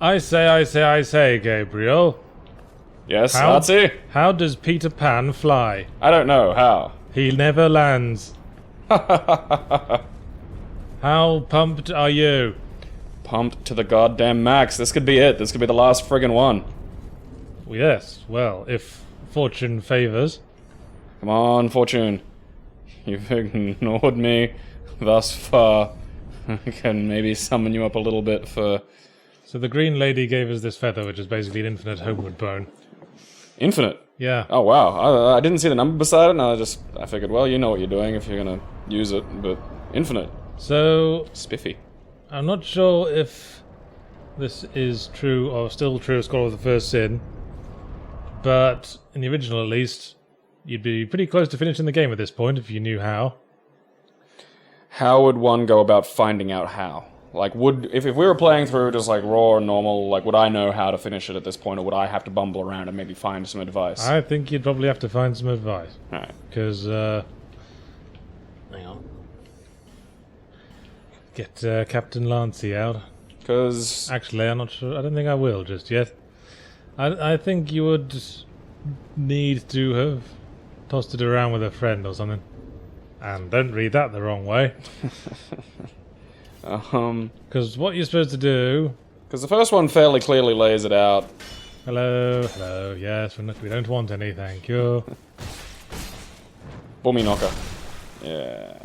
I say, Gabriel. Yes, Artsy? How does Peter Pan fly? I don't know, how? He never lands. How pumped are you? Pumped to the goddamn max. This could be it. This could be the last friggin' one. Yes, well, if fortune favours. Come on, Fortune. You've ignored me thus far. I can maybe summon you up a little bit for... So the green lady gave us this feather, which is basically an infinite homeward bone. Infinite? Yeah. Oh, wow. I didn't see the number beside it, and I figured, well, you know what you're doing if you're gonna use it, but infinite. So... Spiffy. I'm not sure if this is true, or still true of Scholar of the First Sin, but in the original at least, you'd be pretty close to finishing the game at this point if you knew how. How would one go about finding out how? Like, if we were playing through just like raw and normal, like, would I know how to finish it at this point, or would I have to bumble around and maybe find some advice? I think you'd probably have to find some advice. Alright. Because, hang on. Get Captain Lancy out. Because... Actually, I'm not sure. I don't think I will just yet. I think you would need to have tossed it around with a friend or something. And don't read that the wrong way. Because what you're supposed to do... Because the first one fairly clearly lays it out. Hello, yes, we don't want any, thank you. Bummy knocker. Yeah.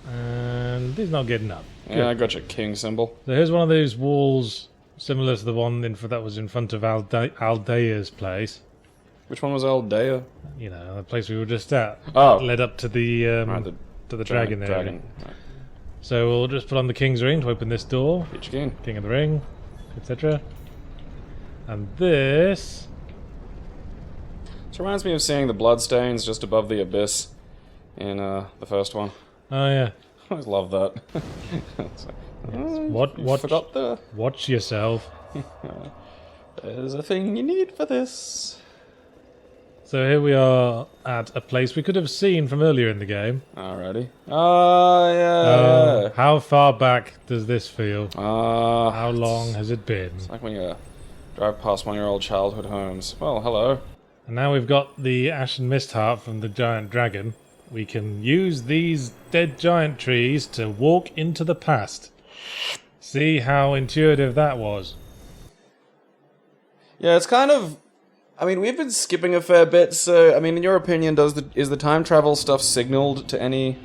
And he's not getting up. Good. Yeah, I got your king symbol. So here's one of those walls similar to the one that was in front of Aldea's place. Which one was Aldea? You know, the place we were just at. Oh. Led up to the dragon there. Dragon. Right. So we'll just put on the king's ring to open this door. Peach King. King of the ring, etc. And this... This reminds me of seeing the bloodstains just above the abyss in the first one. Oh yeah. I always love that. Watch yourself. There's a thing you need for this. So here we are at a place we could have seen from earlier in the game. Alrighty. Yeah. How far back does this feel? How long has it been? It's like when you drive past one of your old childhood homes. Well, hello. And now we've got the Ashen Mist Heart from the giant dragon. We can use these dead giant trees to walk into the past. See how intuitive that was. Yeah, it's kind of... I mean, we've been skipping a fair bit, so... I mean, in your opinion, is the time travel stuff signaled to any...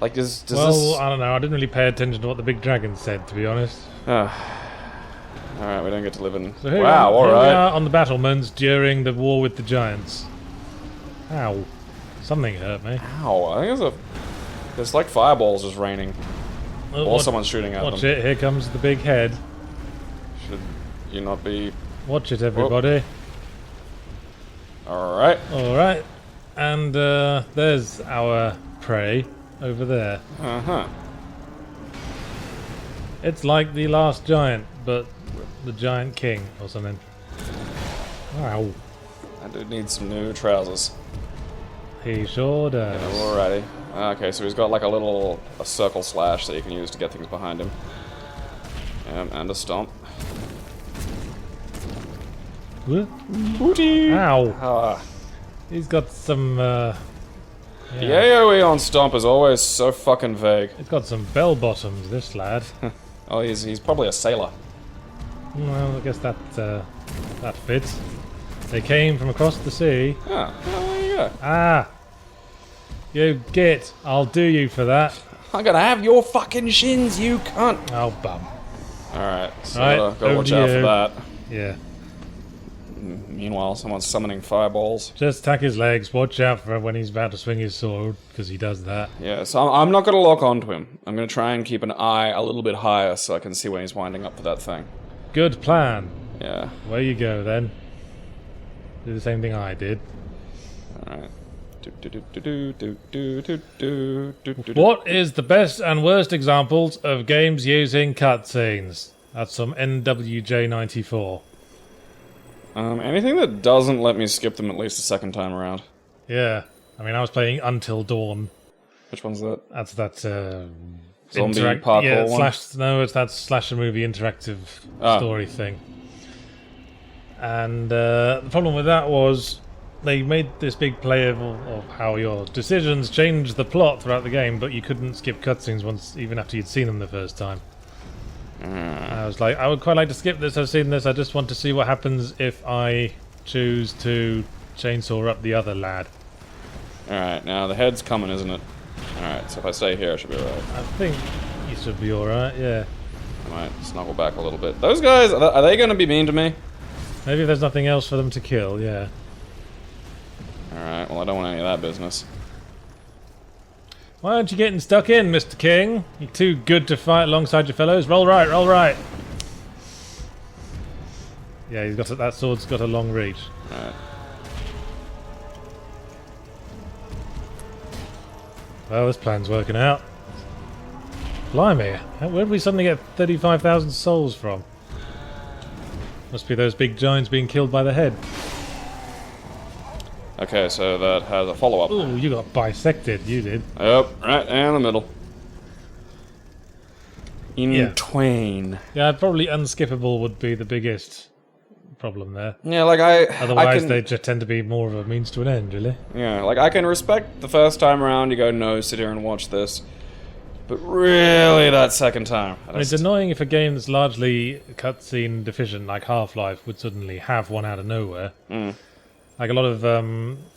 Like, does this... Well, I don't know. I didn't really pay attention to what the big dragon said, to be honest. Alright, we don't get to live in... So here wow, alright. Here we are on the battlements during the war with the giants. Ow. Something hurt me. Ow, I think there's like fireballs just raining. Or someone's shooting at them. Watch it, here comes the big head. Should you not be... Watch it, everybody. Alright. Alright. And there's our prey over there. Uh-huh. It's like the last giant, but the giant king or something. Wow. I do need some new trousers. He sure does. Yeah, alrighty. Okay, so he's got like a circle slash that you can use to get things behind him. And a stomp. What? Booty! Ow. He's got some, The AoE on stomp is always so fucking vague. He's got some bell bottoms, this lad. Oh, he's probably a sailor. Well, I guess that fits. They came from across the sea. Ah, well, there you go. Ah! You git. I'll do you for that. I'm gonna have your fucking shins, you cunt! Oh, bum. Alright, so Right, gotta watch out for that. Yeah. Meanwhile, someone's summoning fireballs. Just attack his legs. Watch out for when he's about to swing his sword, because he does that. Yeah, so I'm not gonna lock onto him. I'm gonna try and keep an eye a little bit higher so I can see when he's winding up for that thing. Good plan. Yeah. Where you go, then. Do the same thing I did. Alright. What is the best and worst examples of games using cutscenes? That's some NWJ94. Anything that doesn't let me skip them at least a second time around. Yeah. I mean, I was playing Until Dawn. Which one's that? That's that zombie parkour yeah, one? No, it's that slasher movie interactive story thing. And the problem with that was they made this big play of how your decisions changed the plot throughout the game, but you couldn't skip cutscenes once, even after you'd seen them the first time. I was like, I would quite like to skip this. I've seen this. I just want to see what happens if I choose to chainsaw up the other lad. Alright, now the head's coming, isn't it? Alright, so if I stay here, I should be alright. I think you should be alright, yeah. I might snuggle back a little bit. Those guys, are they going to be mean to me? Maybe there's nothing else for them to kill, yeah. Alright, well I don't want any of that business. Why aren't you getting stuck in, Mr. King? You're too good to fight alongside your fellows. Roll right, roll right. Yeah, he's got that sword's got a long reach. Alright. Well, this plan's working out. Blimey, where did we suddenly get 35,000 souls from? Must be those big giants being killed by the head. Okay, so that has a follow-up. Ooh, you got bisected, you did. Yep, right in the middle. In twain. Yeah, probably unskippable would be the biggest problem there. Yeah, like Otherwise, they just tend to be more of a means to an end, really. Yeah, like I can respect the first time around, you go, no, sit here and watch this. But really, that second time. It's annoying if a game that's largely cutscene deficient, like Half-Life, would suddenly have one out of nowhere. Like a lot of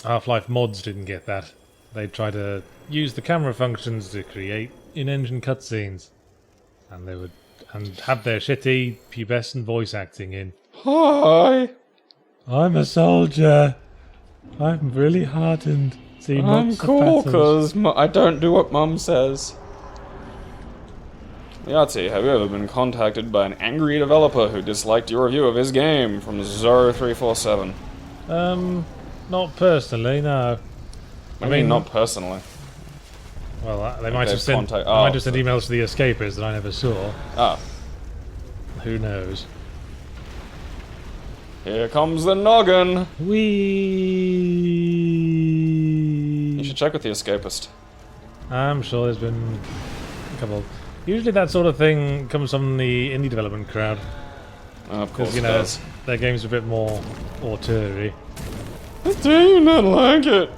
Half-Life mods didn't get that. They try to use the camera functions to create in-engine cutscenes, and they would have their shitty pubescent voice acting in. Hi, I'm a soldier. I'm really heartened. I'm cool because I don't do what Mum says. Yahtzee, have you ever been contacted by an angry developer who disliked your review of his game from Zoro347? Not personally, no. I mean, not personally. Well, they might have sent emails to the escapers that I never saw. Ah. Who knows? Here comes the noggin! Whee! You should check with the escapist. I'm sure there's been a couple. Usually that sort of thing comes from the indie development crowd. Of course, you know, their games are a bit more auteur-y. Do you not like it?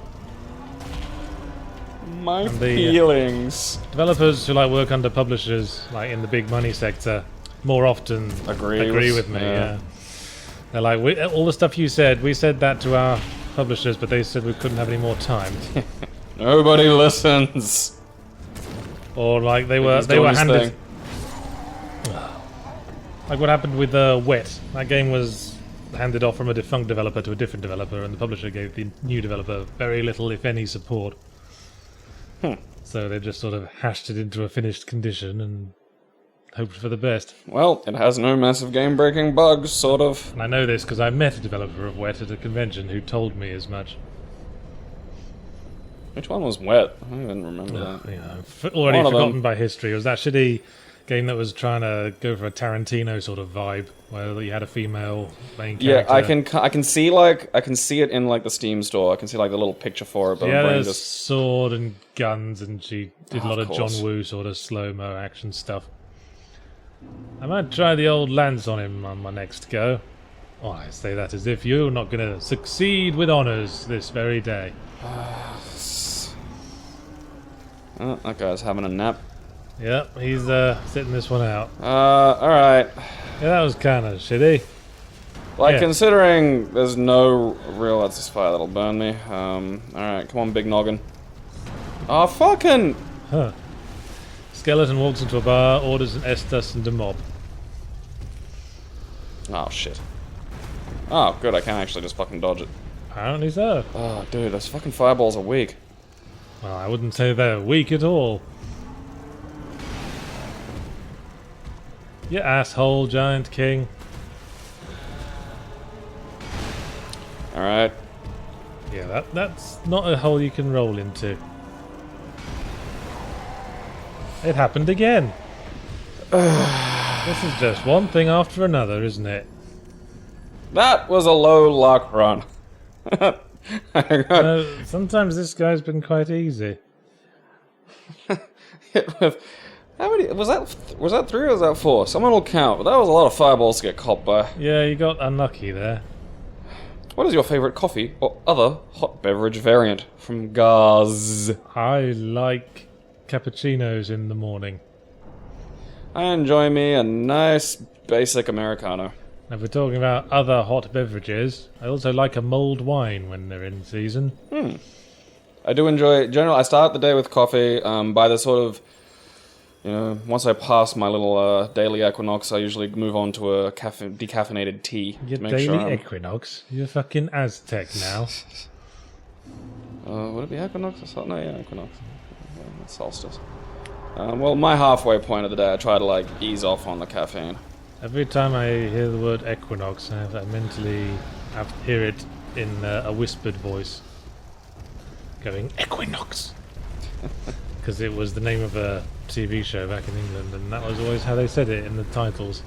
My feelings. Developers who work under publishers, like in the big money sector, more often agree with me. Yeah. They're like, all the stuff you said, we said that to our publishers, but they said we couldn't have any more time. Nobody listens. Or like they were handed. Like what happened with Wet. That game was handed off from a defunct developer to a different developer, and the publisher gave the new developer very little, if any, support. So they just sort of hashed it into a finished condition and hoped for the best. Well, it has no massive game-breaking bugs, sort of. And I know this because I met a developer of Wet at a convention who told me as much. Which one was Wet? I don't even remember that. You know, already forgotten by history. It was that shitty game that was trying to go for a Tarantino sort of vibe, where you had a female main character. Yeah, I can see it in the Steam store. I can see the little picture for it. But yeah, there's sword and guns, and she did a lot of course. John Woo sort of slow-mo action stuff. I might try the old lance on him on my next go. Oh, I say that as if you're not going to succeed with honours this very day. Oh, that guy's having a nap. Yep, he's sitting this one out. Alright. Yeah, that was kind of shitty. Considering there's no real... That's this fire that'll burn me. Alright, come on, big noggin. Oh, fucking... Huh. Skeleton walks into a bar, orders an Estus and a mob. Oh, shit. Oh, good, I can actually just fucking dodge it. Apparently so. Oh, dude, those fucking fireballs are weak. Well, I wouldn't say they're weak at all. You asshole, Giant King. Alright. Yeah, that's not a hole you can roll into. It happened again. This is just one thing after another, isn't it? That was a low luck run. Sometimes this guy's been quite easy. Hit with How many was that? Was that 3 or was that 4? Someone will count, but that was a lot of fireballs to get copped by. Yeah, you got unlucky there. What is your favorite coffee or other hot beverage variant from Gaz? I like cappuccinos in the morning. I enjoy me a nice basic Americano. If we're talking about other hot beverages, I also like a mulled wine when they're in season. I do enjoy, I start the day with coffee. By the sort of, once I pass my little daily equinox, I usually move on to a decaffeinated tea. Your to make daily sure equinox? You're fucking Aztec now. Would it be equinox or no, yeah, equinox. Yeah, it's solstice. Well, my halfway point of the day, I try to, like, ease off on the caffeine. Every time I hear the word equinox, I mentally have to hear it in a whispered voice. Going, equinox! Because it was the name of a TV show back in England, and that was always how they said it in the titles.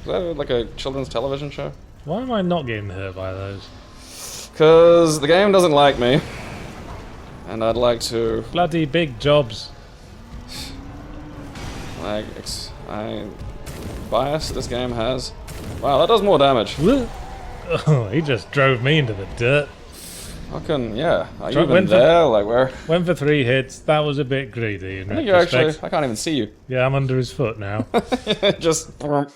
Is that like a children's television show? Why am I not getting hurt by those? Because the game doesn't like me. And I'd like to... Bloody big jobs. Like, bias this game has. Wow, that does more damage. Oh, he just drove me into the dirt. Fucking, yeah. Are you even there? Like, where? Went for 3 hits. That was a bit greedy in I think you're retrospect. actually... I can't even see you. Yeah, I'm under his foot now. Just... Oh,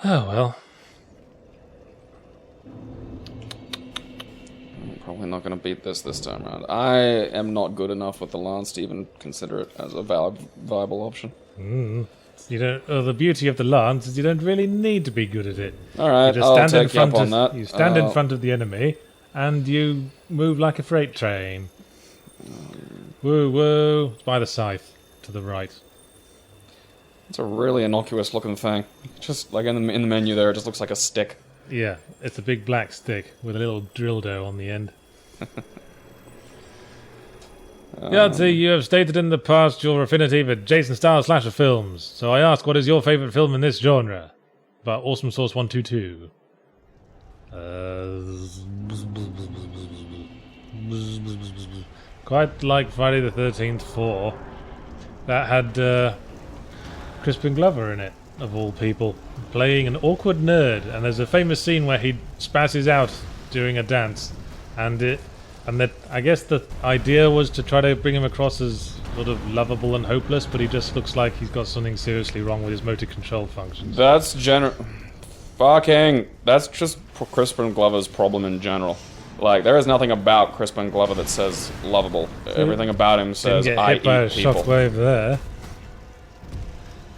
well. Probably not going to beat this time around. I am not good enough with the lance to even consider it as a viable option. You don't. The beauty of the lance is you don't really need to be good at it. All right, I'll take you up on that. You stand in front of the enemy, and you move like a freight train. Woo woo! It's by the scythe to the right. It's a really innocuous looking thing. Just like in the menu there, it just looks like a stick. Yeah, it's a big black stick with a little dildo on the end. Yahtzee, you have stated in the past your affinity for Jason-style slasher films. So I ask, what is your favourite film in this genre? About Awesome Source 122. Quite like Friday the 13th 4. That had Crispin Glover in it, of all people, playing an awkward nerd. And there's a famous scene where he spazzes out during a dance, and I guess the idea was to try to bring him across as sort of lovable and hopeless, but he just looks like he's got something seriously wrong with his motor control functions. That's that's just Crispin Glover's problem in general. Like, there is nothing about Crispin Glover that says lovable. Everything about him says, I eat people. Didn't get hit by a shockwave there.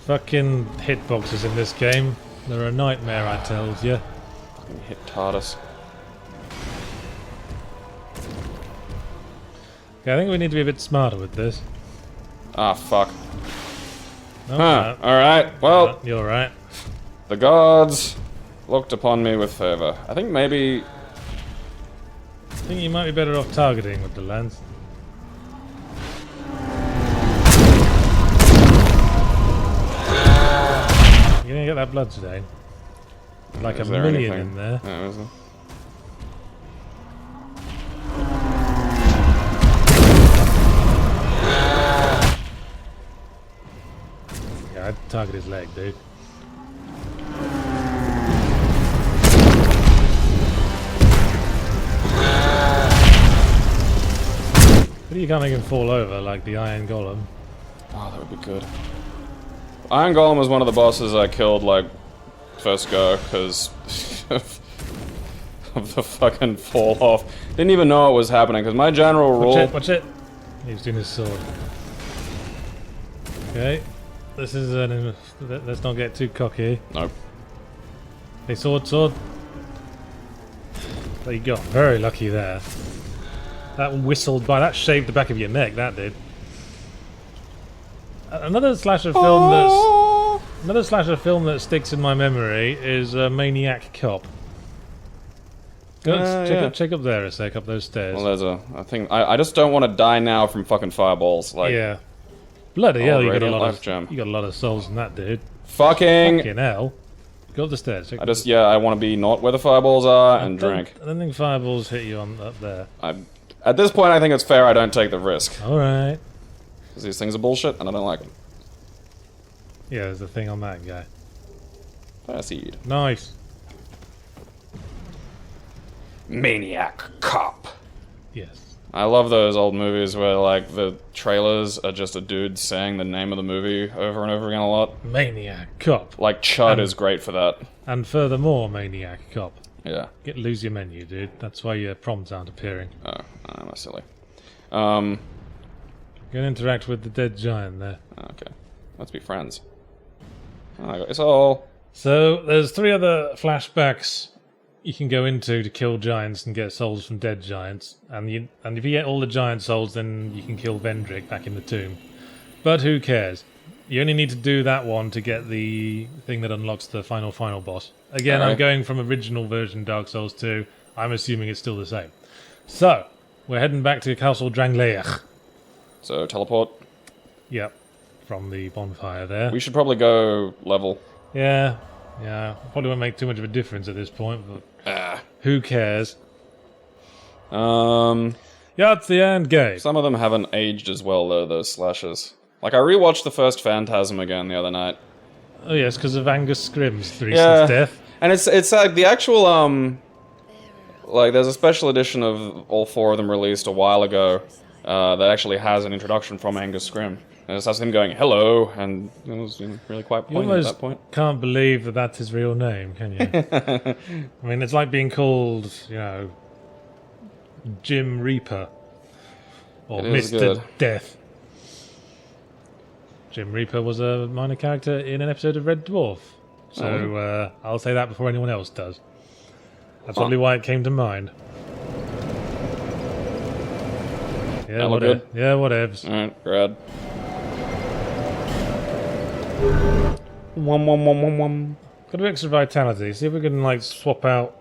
Fucking hitboxes in this game. They're a nightmare, I told you. Fucking hit TARDIS. Okay, I think we need to be a bit smarter with this. Ah, fuck. Oh, huh, alright, well... You're right. The gods looked upon me with favour. I think maybe... I think you might be better off targeting with the lens. You're gonna get that blood stain. Like a million in there. Yeah, is there? Yeah, I'd target his leg, dude. But you can't make him fall over like the Iron Golem. Oh, that would be good. Iron Golem was one of the bosses I killed, like, first go, because of the fucking fall off. Didn't even know it was happening, because my general rule... Watch it! He's doing his sword. Okay. This is an... Let's not get too cocky. Nope. Hey, sword. There you go. Very lucky there. That whistled by. That shaved the back of your neck, that did. Another slasher film that sticks in my memory is Maniac Cop. Go check up there a sec, up those stairs. Well, there's a thing. I just don't want to die now from fucking fireballs. Like, yeah. Bloody hell, you got a lot of souls in that, dude. Fucking hell. Go up the stairs. I want to be not where the fireballs are and drink. I don't think fireballs hit you up there. At this point, I think it's fair I don't take the risk. Alright. Because these things are bullshit, and I don't like them. Yeah, there's a thing on that guy. Proceed. Nice. Maniac Cop. Yes. I love those old movies where, like, the trailers are just a dude saying the name of the movie over and over again a lot. Maniac Cop. Like, Chud is great for that. And furthermore, Maniac Cop. Yeah. Lose your menu, dude. That's why your prompts aren't appearing. Oh, I'm silly. Go and interact with the dead giant there. Okay. Let's be friends. Oh, it's all... So, there's 3 other flashbacks you can go into to kill giants and get souls from dead giants. And if you get all the giant souls, then you can kill Vendrick back in the tomb. But who cares? You only need to do that one to get the thing that unlocks the final boss. Again, I'm going from original version Dark Souls 2. I'm assuming it's still the same. So, we're heading back to Castle Drangleiach. So, teleport. Yep, from the bonfire there. We should probably go level. Yeah, probably won't make too much of a difference at this point, but who cares? Yahtzee and Gabe. Some of them haven't aged as well, though, those slashes. Like, I rewatched the first Phantasm again the other night. Oh yes, because of Angus Scrimm's recent death. And it's like the actual, like, there's a special edition of all 4 of them released a while ago that actually has an introduction from Angus Scrimm. And it starts him going, hello, and it was really quite poignant at that point. Can't believe that that's his real name, can you? I mean, it's like being called, Jim Reaper. Or Mr. Death. Jim Reaper was a minor character in an episode of Red Dwarf. So, I'll say that before anyone else does. That's probably why it came to mind. Yeah, good? Yeah, whatevs. Alright, grad. Got a bit extra vitality. See if we can, like, swap out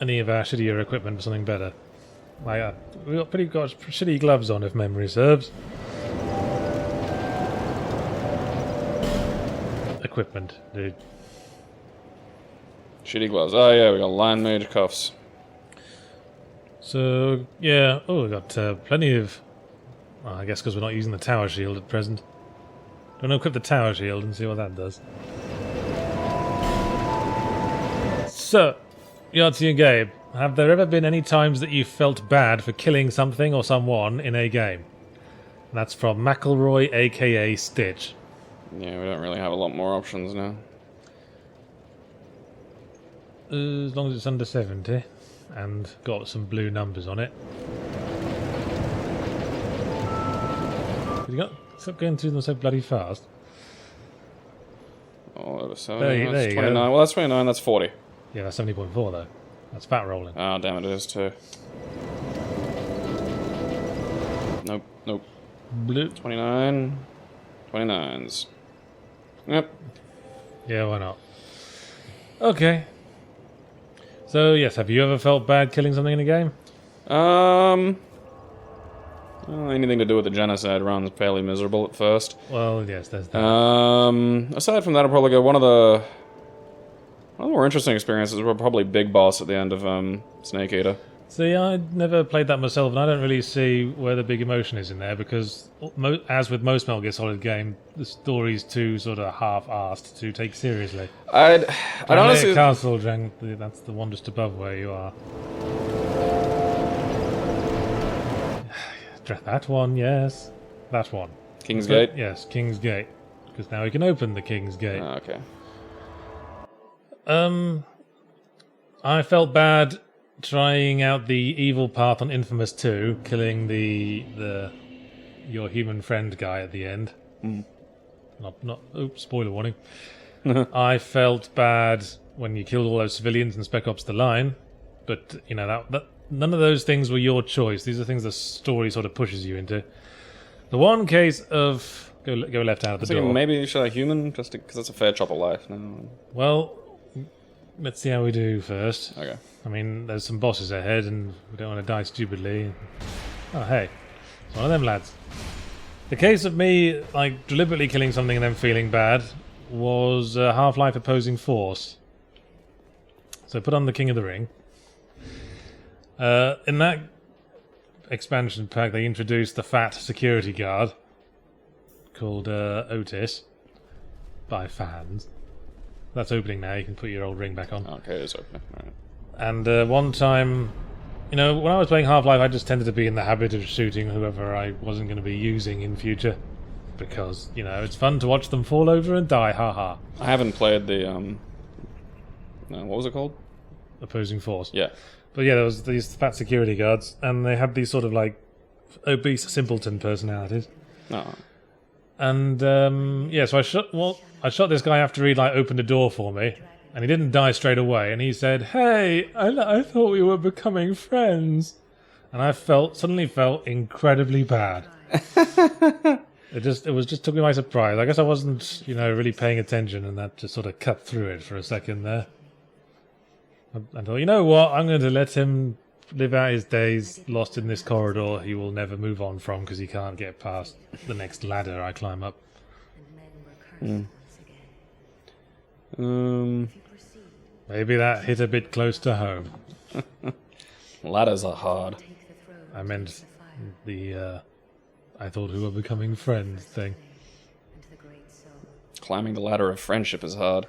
any of our shittier equipment for something better. Like, we got shitty gloves on, if memory serves. Equipment, dude. Shitty gloves. Oh yeah, we got Lion Mage cuffs. So, yeah. Oh, we got plenty of... Well, I guess because we're not using the tower shield at present. I'm going to equip the tower shield and see what that does. So, Yahtzee and Gabe, have there ever been any times that you felt bad for killing something or someone in a game? And that's from McElroy, aka Stitch. Yeah, we don't really have a lot more options now. As long as it's under 70 and got some blue numbers on it. Stop going through them so bloody fast. Oh, over 70. There That's you 29. go. Well, that's 29. That's 40. Yeah, that's 70.4 though. That's fat rolling. Oh, damn it, it is too. Nope. Blue. 29. 29s. Yep. Yeah, why not? Okay. So, yes, have you ever felt bad killing something in a game? Well, anything to do with the genocide runs fairly miserable at first. Well, yes, there's that. Aside from that, I'll probably go one of the more interesting experiences were probably Big Boss at the end of Snake Eater. See, I never played that myself, and I don't really see where the big emotion is in there, because, as with most Metal Gear Solid game, the story's too sort of half-assed to take seriously. I'd honestly... Castle, that's the one just above where you are. That one, yes. That one. King's Gate? Yes, King's Gate. Because now we can open the King's Gate. Oh, okay. I felt bad trying out the evil path on Infamous 2, killing your human friend guy at the end. Oops, spoiler warning. I felt bad when you killed all those civilians in Spec Ops: The Line, but that none of those things were your choice. These are things the story sort of pushes you into. The one case of go left out of the door. Maybe should I human just because that's a fair chop of life. No. Well, let's see how we do first. Okay. I mean, there's some bosses ahead, and we don't want to die stupidly. Oh, hey, it's one of them lads. The case of me deliberately killing something and then feeling bad was Half-Life Opposing Force. So put on the King of the Ring. In that expansion pack, they introduced the fat security guard called Otis by fans. That's opening now. You can put your old ring back on. Okay, it's opening. Alright. And one time, when I was playing Half-Life, I just tended to be in the habit of shooting whoever I wasn't going to be using in future. Because, it's fun to watch them fall over and die, haha. I haven't played the, what was it called? Opposing Force. Yeah. But yeah, there was these fat security guards, and they had these sort of, obese simpleton personalities. Oh. And, so I shot this guy after he'd, opened a door for me, and he didn't die straight away, and he said, "Hey, I thought we were becoming friends." And I suddenly felt incredibly bad. It just took me by surprise. I guess I wasn't, really paying attention, and that just sort of cut through it for a second there. I thought, you know what, I'm going to let him live out his days lost in this corridor he will never move on from because he can't get past the next ladder I climb up. Maybe that hit a bit close to home. Ladders are hard. I meant the, I thought we were becoming friends thing. Climbing the ladder of friendship is hard.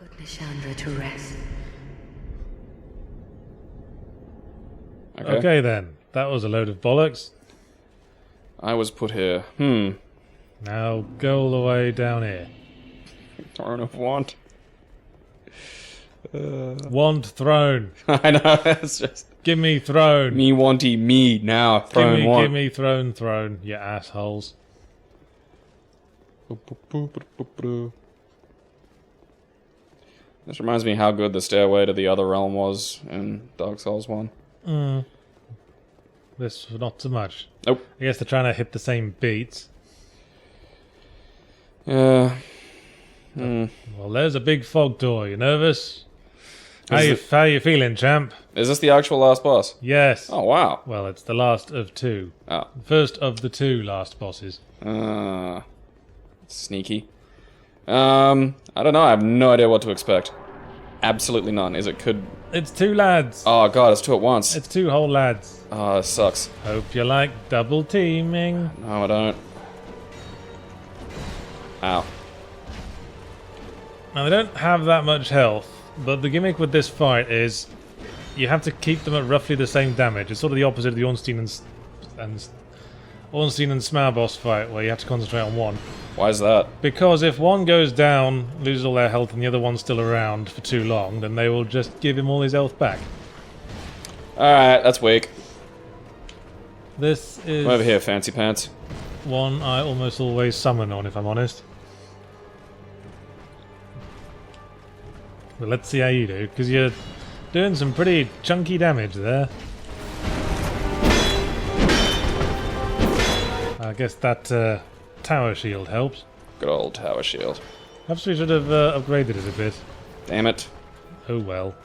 Okay then, that was a load of bollocks. I was put here. Now go all the way down here. Throne of Want. Want throne. I know, it's just... Give me throne. Me wanty me now. Throne want. Give me throne, you assholes. This reminds me how good the stairway to the other realm was in Dark Souls 1. This, not so much. Nope. I guess they're trying to hit the same beats. Yeah. Well, there's a big fog door. You nervous? How you feeling, champ? Is this the actual last boss? Yes. Oh, wow. Well, it's the last of two. Oh. First of the two last bosses. Sneaky. I don't know. I have no idea what to expect. Absolutely none. It's two lads. Oh, God, it's two at once. It's two whole lads. Oh, it sucks. Hope you like double teaming. No, I don't. Ow. Now, they don't have that much health, but the gimmick with this fight is you have to keep them at roughly the same damage. It's sort of the opposite of the Ornstein and Smaug boss fight, where you have to concentrate on one. Why is that? Because if one goes down, loses all their health, and the other one's still around for too long, then they will just give him all his health back. Alright, that's weak. This is Come over here, fancy pants. one I almost always summon on, if I'm honest. But let's see how you do, because you're doing some pretty chunky damage there. I guess that tower shield helps. Good old tower shield. Perhaps we should have upgraded it a bit. Damn it. Oh well.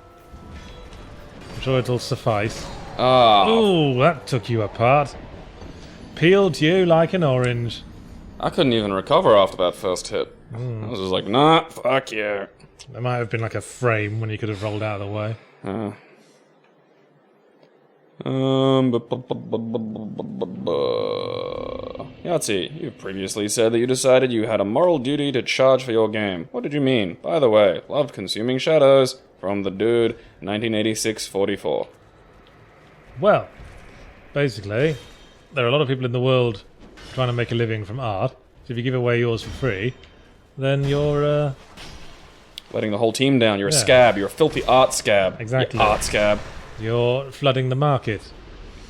I'm sure it'll suffice. Oh. Ooh, that took you apart. Peeled you like an orange. I couldn't even recover after that first hit. I was just like, nah, fuck you. There might have been like a frame when you could have rolled out of the way. Yahtzee, you've previously said that you decided you had a moral duty to charge for your game. What did you mean? By the way, loved Consuming Shadows from the dude, 1986-44. Well, basically, there are a lot of people in the world trying to make a living from art. So if you give away yours for free, then you're letting the whole team down. You're a scab. You're a filthy art scab. Exactly. You art scab. You're flooding the market.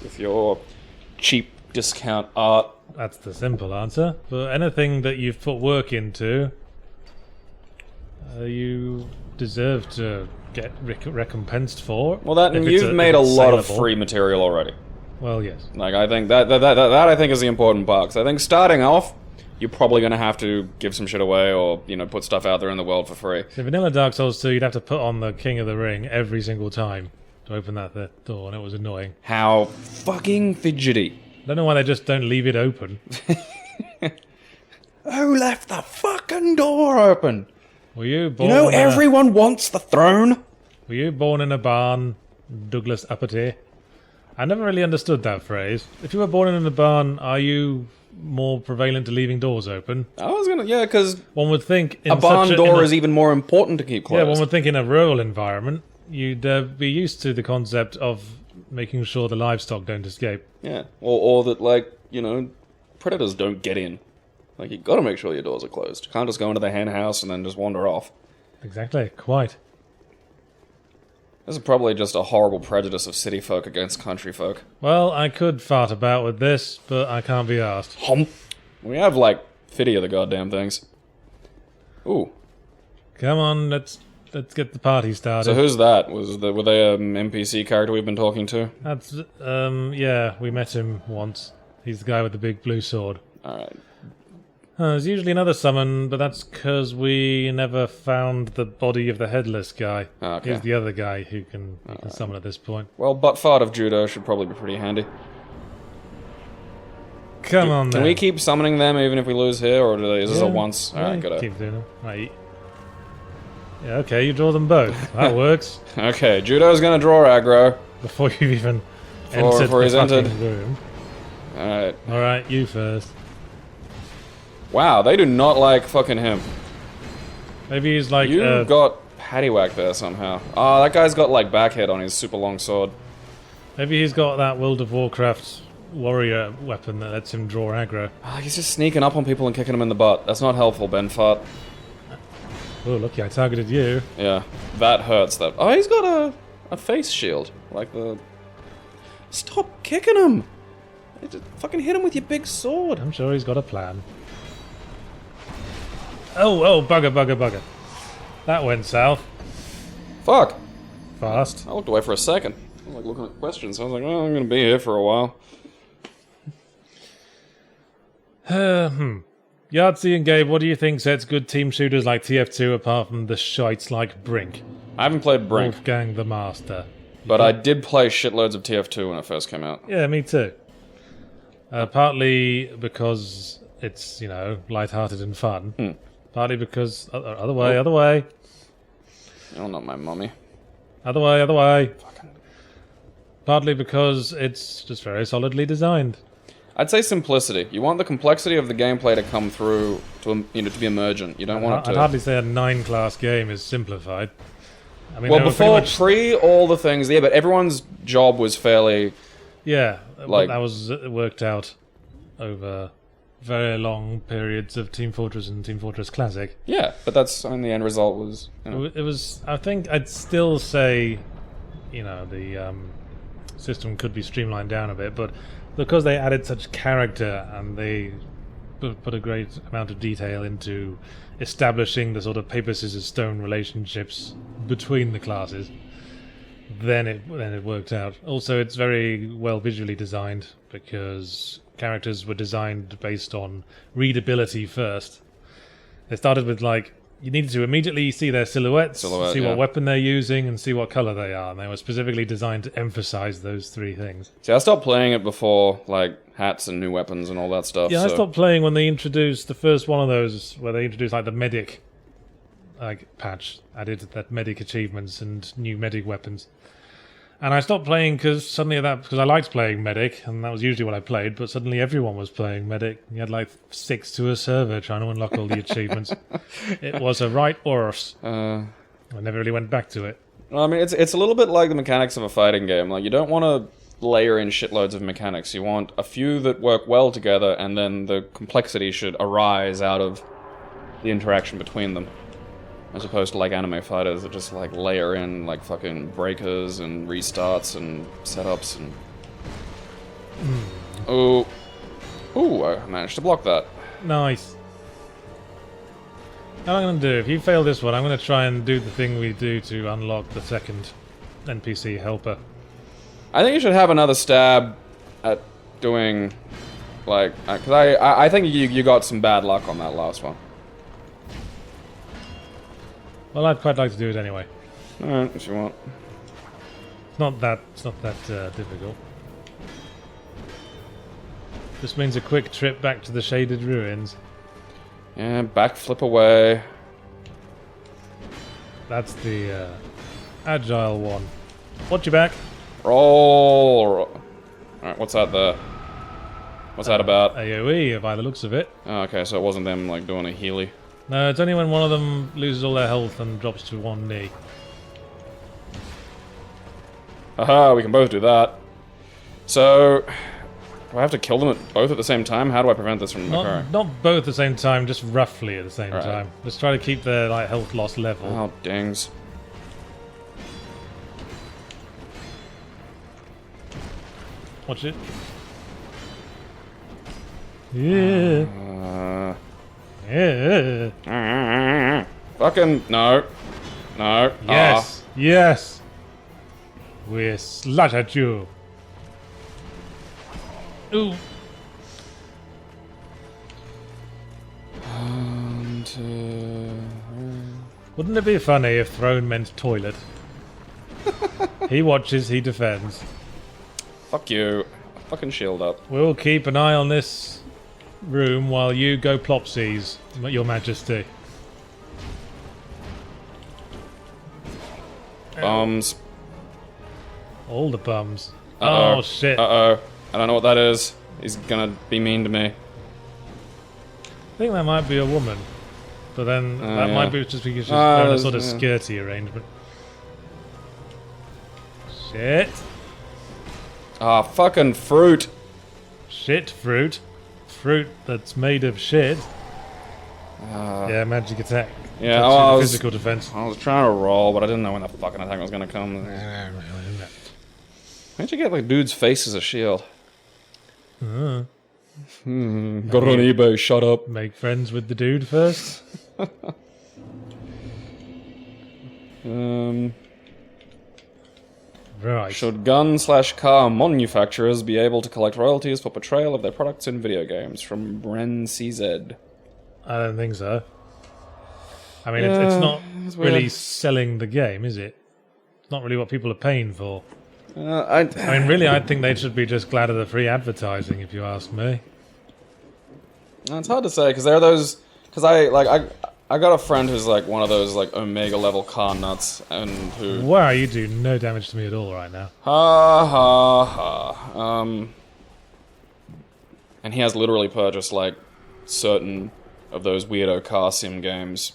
With your cheap discount art. That's the simple answer. For anything that you've put work into, you deserve to get recompensed for. Well, that and you've made a lot of free material already. Well, yes. Like, I think that I think is the important part. Because I think starting off, you're probably going to have to give some shit away or, put stuff out there in the world for free. So vanilla Dark Souls 2, you'd have to put on the King of the Ring every single time to open that door, and it was annoying. How fucking fidgety. I don't know why they just don't leave it open. Who left the fucking door open? Were you born everyone wants the throne. Were you born in a barn, Douglas Uppity? I never really understood that phrase. If you were born in a barn, are you more prevalent to leaving doors open? I was gonna, yeah, because one would think a barn door is even more important to keep closed. Yeah, one would think in a rural environment, you'd be used to the concept of making sure the livestock don't escape. Yeah, or that, like, you know, predators don't get in. Like, you gotta make sure your doors are closed. You can't just go into the hen house and then just wander off. Exactly, quite. This is probably just a horrible prejudice of city folk against country folk. Well, I could fart about with this, but I can't be asked. We have, like, 50 of the goddamn things. Ooh. Come on, let's get the party started. So who's that? Were they an NPC character we've been talking to? That's, yeah, we met him once. He's the guy with the big blue sword. Alright. There's usually another summon, but that's because we never found the body of the headless guy. Okay. He's the other guy who can summon at this point. Well, butt fart of judo should probably be pretty handy. Come on, then. Can we keep summoning them even if we lose here, or is this a once? Alright, good. Keep doing them. Right. Yeah, okay, you draw them both. That works. Okay, judo's gonna draw aggro. Before you've even entered the fucking room. Alright. Alright, you first. Wow, they do not like fucking him. Maybe he's like... You got paddywhack there somehow. Ah, that guy's got like backhead on his super long sword. Maybe he's got that World of Warcraft warrior weapon that lets him draw aggro. Ah, he's just sneaking up on people and kicking them in the butt. That's not helpful, Ben Fart. Oh, lucky I targeted you. Yeah, that hurts. That. Oh, he's got a face shield. Like the... Stop kicking him! Just fucking hit him with your big sword. I'm sure he's got a plan. Oh, bugger. That went south. Fuck. Fast. I looked away for a second. I was like looking at questions. I was like, oh, I'm gonna be here for a while. Yahtzee and Gabe, what do you think sets good team shooters like TF2 apart from the shites like Brink? I haven't played Brink. Wolfgang the Master. But I did play shitloads of TF2 when it first came out. Yeah, me too. Partly because it's, you know, lighthearted and fun. Partly because... Other way. You're not my mummy. Other way. Partly because it's just very solidly designed. I'd say simplicity. You want the complexity of the gameplay to come through, to be emergent. You don't want it to... I'd hardly say a 9-class game is simplified. I mean, well, before, pre all the things, yeah, but everyone's job was fairly... Yeah, like, that was worked out over very long periods of Team Fortress and Team Fortress Classic. Yeah, but that's, I mean, the end result was... You know. It was, I think I'd still say, you know, the system could be streamlined down a bit, but because they added such character and they put a great amount of detail into establishing the sort of paper, scissors, stone relationships between the classes, then it worked out. Also, it's very well visually designed because characters were designed based on readability first. They started with, like, you needed to immediately see their silhouettes, see what weapon they're using, and see what color they are. And they were specifically designed to emphasize those three things. See, I stopped playing it before, like, hats and new weapons and all that stuff. Yeah, I stopped playing when they introduced the first one of those, where they introduced, like, the medic patch, added that medic achievements and new medic weapons. And I stopped playing because I liked playing medic, and that was usually what I played, but suddenly everyone was playing medic. You had like 6 to a server trying to unlock all the achievements. It was a right arse. I never really went back to it. I mean, it's a little bit like the mechanics of a fighting game. Like, you don't want to layer in shitloads of mechanics. You want a few that work well together, and then the complexity should arise out of the interaction between them. As opposed to, like, anime fighters that just, like, layer in, like, fucking breakers and restarts and setups and... Oh. Ooh, I managed to block that. Nice. What I'm going to do, if you fail this one, I'm going to try and do the thing we do to unlock the second NPC helper. I think you should have another stab at doing, like... Because I think you got some bad luck on that last one. Well, I'd quite like to do it anyway. Alright, if you want. It's not that difficult. Just means a quick trip back to the shaded ruins. Yeah, backflip away. That's the agile one. Watch your back. Roll. Alright, what's that there? What's that about? AoE, by the looks of it. Oh, okay, so it wasn't them, like, doing a healy. No, it's only when one of them loses all their health and drops to one knee. Aha, we can both do that. So, do I have to kill them both at the same time? How do I prevent this from occurring? Not both at the same time, just roughly at the same Right. time. Just try to keep their like health loss level. Oh, dings. Watch it. Yeah. Yeah. Fucking no. No. Yes. Yes. We slaughtered you. Ooh. Wouldn't it be funny if throne meant toilet? He watches, he defends. Fuck you. Fucking shield up. We'll keep an eye on this room while you go plopsies, your majesty. Bombs. All the bums. Uh-oh. Oh shit. Uh-oh. I don't know what that is. He's gonna be mean to me. I think that might be a woman. But then that yeah. might be just because she's wearing a sort of yeah. skirty arrangement. Shit. Ah, fucking fruit. Shit fruit. Fruit that's made of shit. Uh, Yeah, magic attack. Yeah, Puts oh, you I to was- physical defense. I was trying to roll, but I didn't know when the fucking attack was gonna come. Why'd you get like dude's face as a shield? Uh, Got it on eBay, shut up. make friends with the dude first. Right. Should gun/car manufacturers be able to collect royalties for portrayal of their products in video games? From Bren CZ. I don't think so. I mean, Yeah, it's not it's really weird. selling the game, is it? It's not really what people are paying for. I I mean, really, I think they should be just glad of the free advertising, if you ask me. It's hard to say because there are those. Because I got a friend who's like one of those like Omega level car nuts, and who Wow, you do no damage to me at all right now. ha ha ha. And he has literally purchased like certain of those weirdo car sim games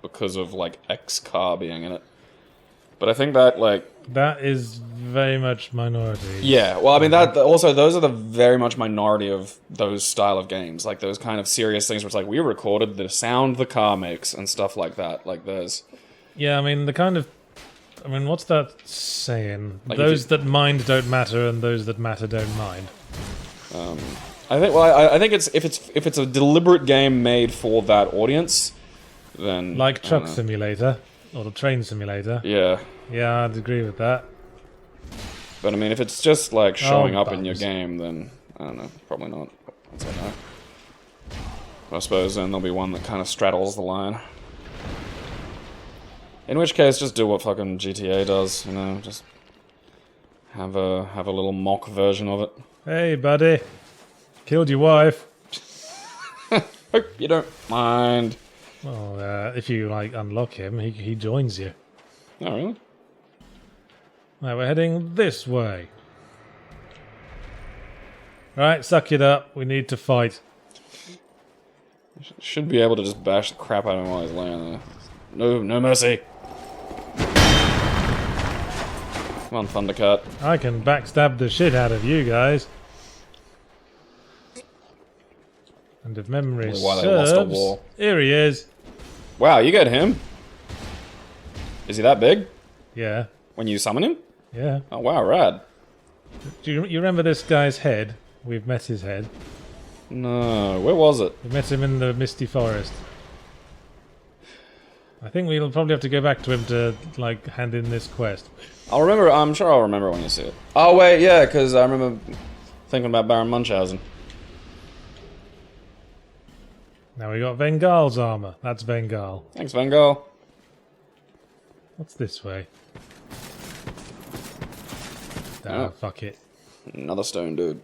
because of like X car being in it. But I think that like. That is very much minority. Yeah, well, I mean, that also, those are the very much minority of those style of games. Like, those kind of serious things where it's like, we recorded the sound the car makes and stuff like that. Like, there's... Yeah, I mean, the kind of... I mean, what's that saying? Like Those that mind don't matter and those that matter don't mind. I think, well, I think it's if it's a deliberate game made for that audience, then... Like I don't Truck know. Simulator, or the Train Simulator. Yeah. Yeah, I'd agree with that. But, I mean, if it's just, like, showing up in your bums. game, then, I don't know, probably not. I'd say no. I suppose then there'll be one that kind of straddles the line. In which case, just do what fucking GTA does, you know, just have a little mock version of it. Hey, buddy. Killed your wife. Hope you don't mind. Well, if you, like, unlock him, he joins you. Oh, really? Right, we're heading this way. Right, suck it up. We need to fight. Should be able to just bash the crap out of him while he's laying there. No mercy. Come on, Thundercat. I can backstab the shit out of you guys. And if memory Probably why they lost a serves, war. here he is. Wow, you get him? Is he that big? Yeah, When you summon him? yeah. Oh, wow, rad. Do you remember this guy's head? We've met his head. No, where was it? We met him in the Misty Forest. I think we'll probably have to go back to him to, like, hand in this quest. I'll remember, I'm sure I'll remember when you see it. Oh, wait, yeah, because I remember thinking about Baron Munchausen. Now we got Vengal's armor. That's Vengal. Thanks, Vengal. What's this way? Oh. Fuck it. Another stone dude.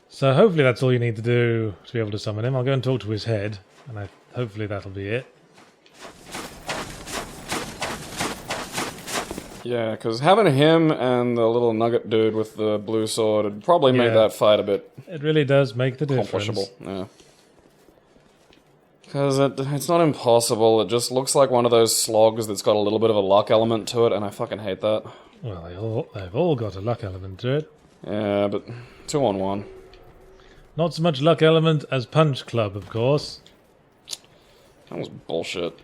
So hopefully that's all you need to do to be able to summon him. I'll go and talk to his head, and hopefully that'll be it. Yeah, because having him and the little nugget dude with the blue sword would probably make that fight a bit... It really does make the difference. Yeah. Because it's not impossible, it just looks like one of those slogs that's got a little bit of a luck element to it, and I fucking hate that. Well, they've all got a luck element to it. Yeah, but 2-on-1. Not so much luck element as Punch Club, of course. That was bullshit.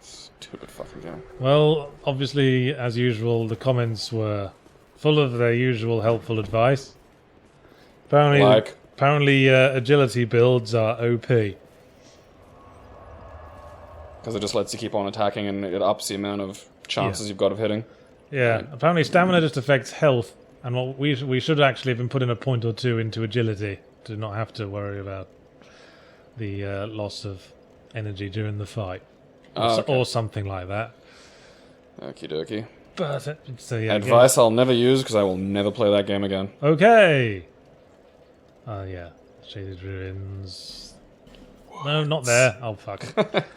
Stupid fucking game. Well, obviously, as usual, the comments were full of their usual helpful advice. Apparently, agility builds are OP. Because it just lets you keep on attacking and it ups the amount of chances you've got of hitting. Yeah, apparently stamina just affects health, and what we should actually have been putting a point or two into agility to not have to worry about the loss of energy during the fight. Or something like that. Okie dokie. But, so yeah. Advice I'll never use because I will never play that game again. Okay! Yeah. Shaded Ruins... No, not there. Oh, fuck.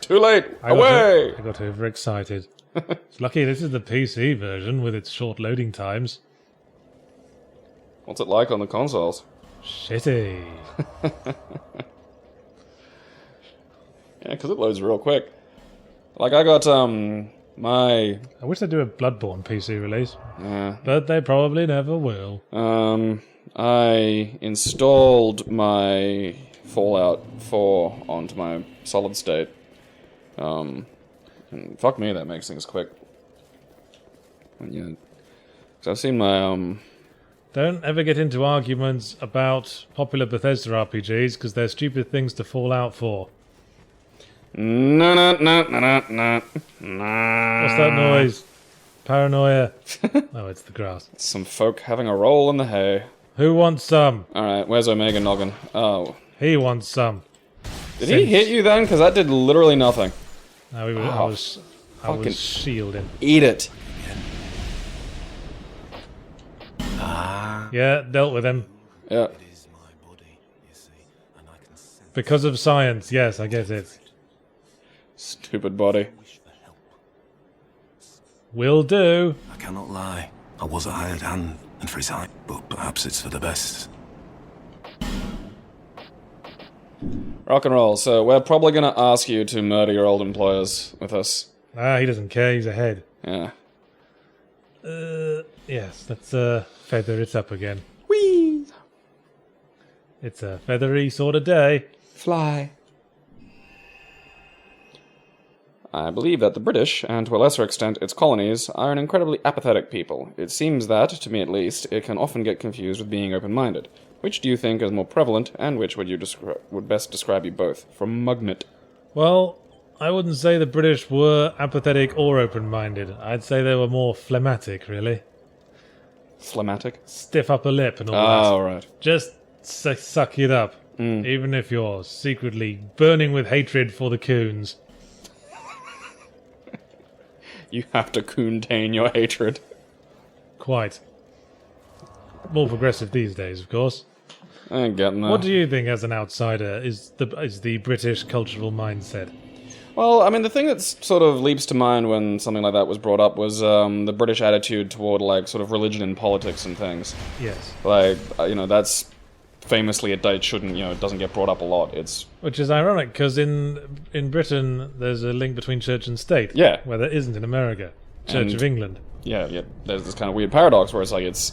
Too late! Away! I got overexcited. It's lucky this is the PC version with its short loading times. What's it like on the consoles? Shitty. Yeah, because it loads real quick. Like, I got, my... I wish they'd do a Bloodborne PC release. Yeah. But they probably never will. I installed my Fallout 4 onto my solid state. And fuck me, that makes things quick. Yeah. Because I've seen my, Don't ever get into arguments about popular Bethesda RPGs, because they're stupid things to fall out for. No. What's that noise? Paranoia. Oh, it's the grass. Some folk having a roll in the hay. Who wants some? Alright, where's Omega Noggin? Oh. He wants some. Did he hit you then? Because that did literally nothing. No, I was shielding. Eat it. Yeah, dealt with him. Yeah. Because of science, yes, I get it. Stupid body. Will do. I cannot lie. I was a hired hand, and for his height, but perhaps it's for the best. Rock and roll. So we're probably going to ask you to murder your old employers with us. He doesn't care. He's ahead. Yeah. Yes, let's feather it up again. Whee! It's a feathery sort of day. Fly. I believe that the British, and to a lesser extent its colonies, are an incredibly apathetic people. It seems that, to me at least, it can often get confused with being open-minded. Which do you think is more prevalent, and which would best describe you both? From Mugnet. Well, I wouldn't say the British were apathetic or open-minded. I'd say they were more phlegmatic, really. Phlegmatic? Stiff upper lip and all that. Oh, right. Just suck it up. Even if you're secretly burning with hatred for the Coons. You have to contain your hatred. Quite. More progressive these days, of course. I ain't getting that. What do you think, as an outsider, is the British cultural mindset? Well, I mean, the thing that sort of leaps to mind when something like that was brought up was the British attitude toward, like, sort of religion and politics and things. Yes. Like, that's famously it shouldn't, it doesn't get brought up a lot. Which is ironic, because in Britain, there's a link between church and state. Yeah. Where there isn't in America. Church of England. Yeah, there's this kind of weird paradox where it's like, it's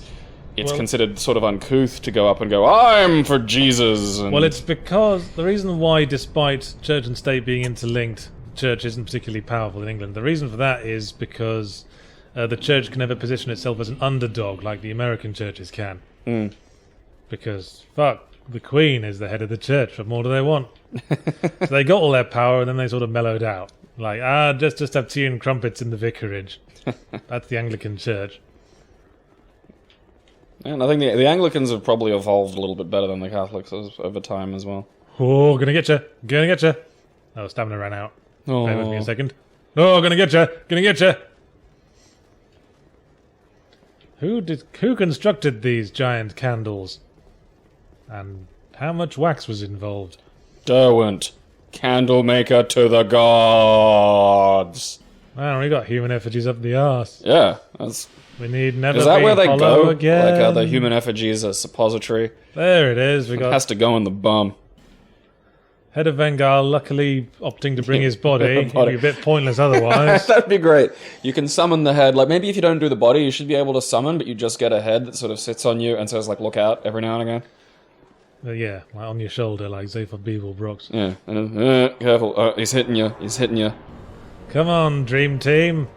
considered sort of uncouth to go up and go, I'm for Jesus! And... Well, it's because the reason why, despite church and state being interlinked, church isn't particularly powerful in England. The reason for that is because the church can never position itself as an underdog like the American churches can. Because, fuck, the Queen is the head of the church. What more do they want? So they got all their power and then they sort of mellowed out. Like, just have tea and crumpets in the vicarage. That's the Anglican church. And I think the Anglicans have probably evolved a little bit better than the Catholics over time as well. Oh, gonna get you. Oh, stamina ran out. Oh. Bear with me a second. Oh, gonna get you. Who constructed these giant candles? And how much wax was involved? Derwent, candle maker to the gods. Man, we got human effigies up the arse. Yeah, that's... We need never Is that be where they hollow go? again. Like, the human effigies are suppository? There it is. We It got has to go in the bum. Head of Vengal luckily opting to bring his body. It'd be a bit pointless otherwise. That'd be great. You can summon the head. Like, maybe if you don't do the body, you should be able to summon, but you just get a head that sort of sits on you and says, like, look out every now and again. Yeah, like on your shoulder, like Zephyr Beeblebrox. Yeah. And, careful. He's hitting you. He's hitting you. Come on, Dream Team.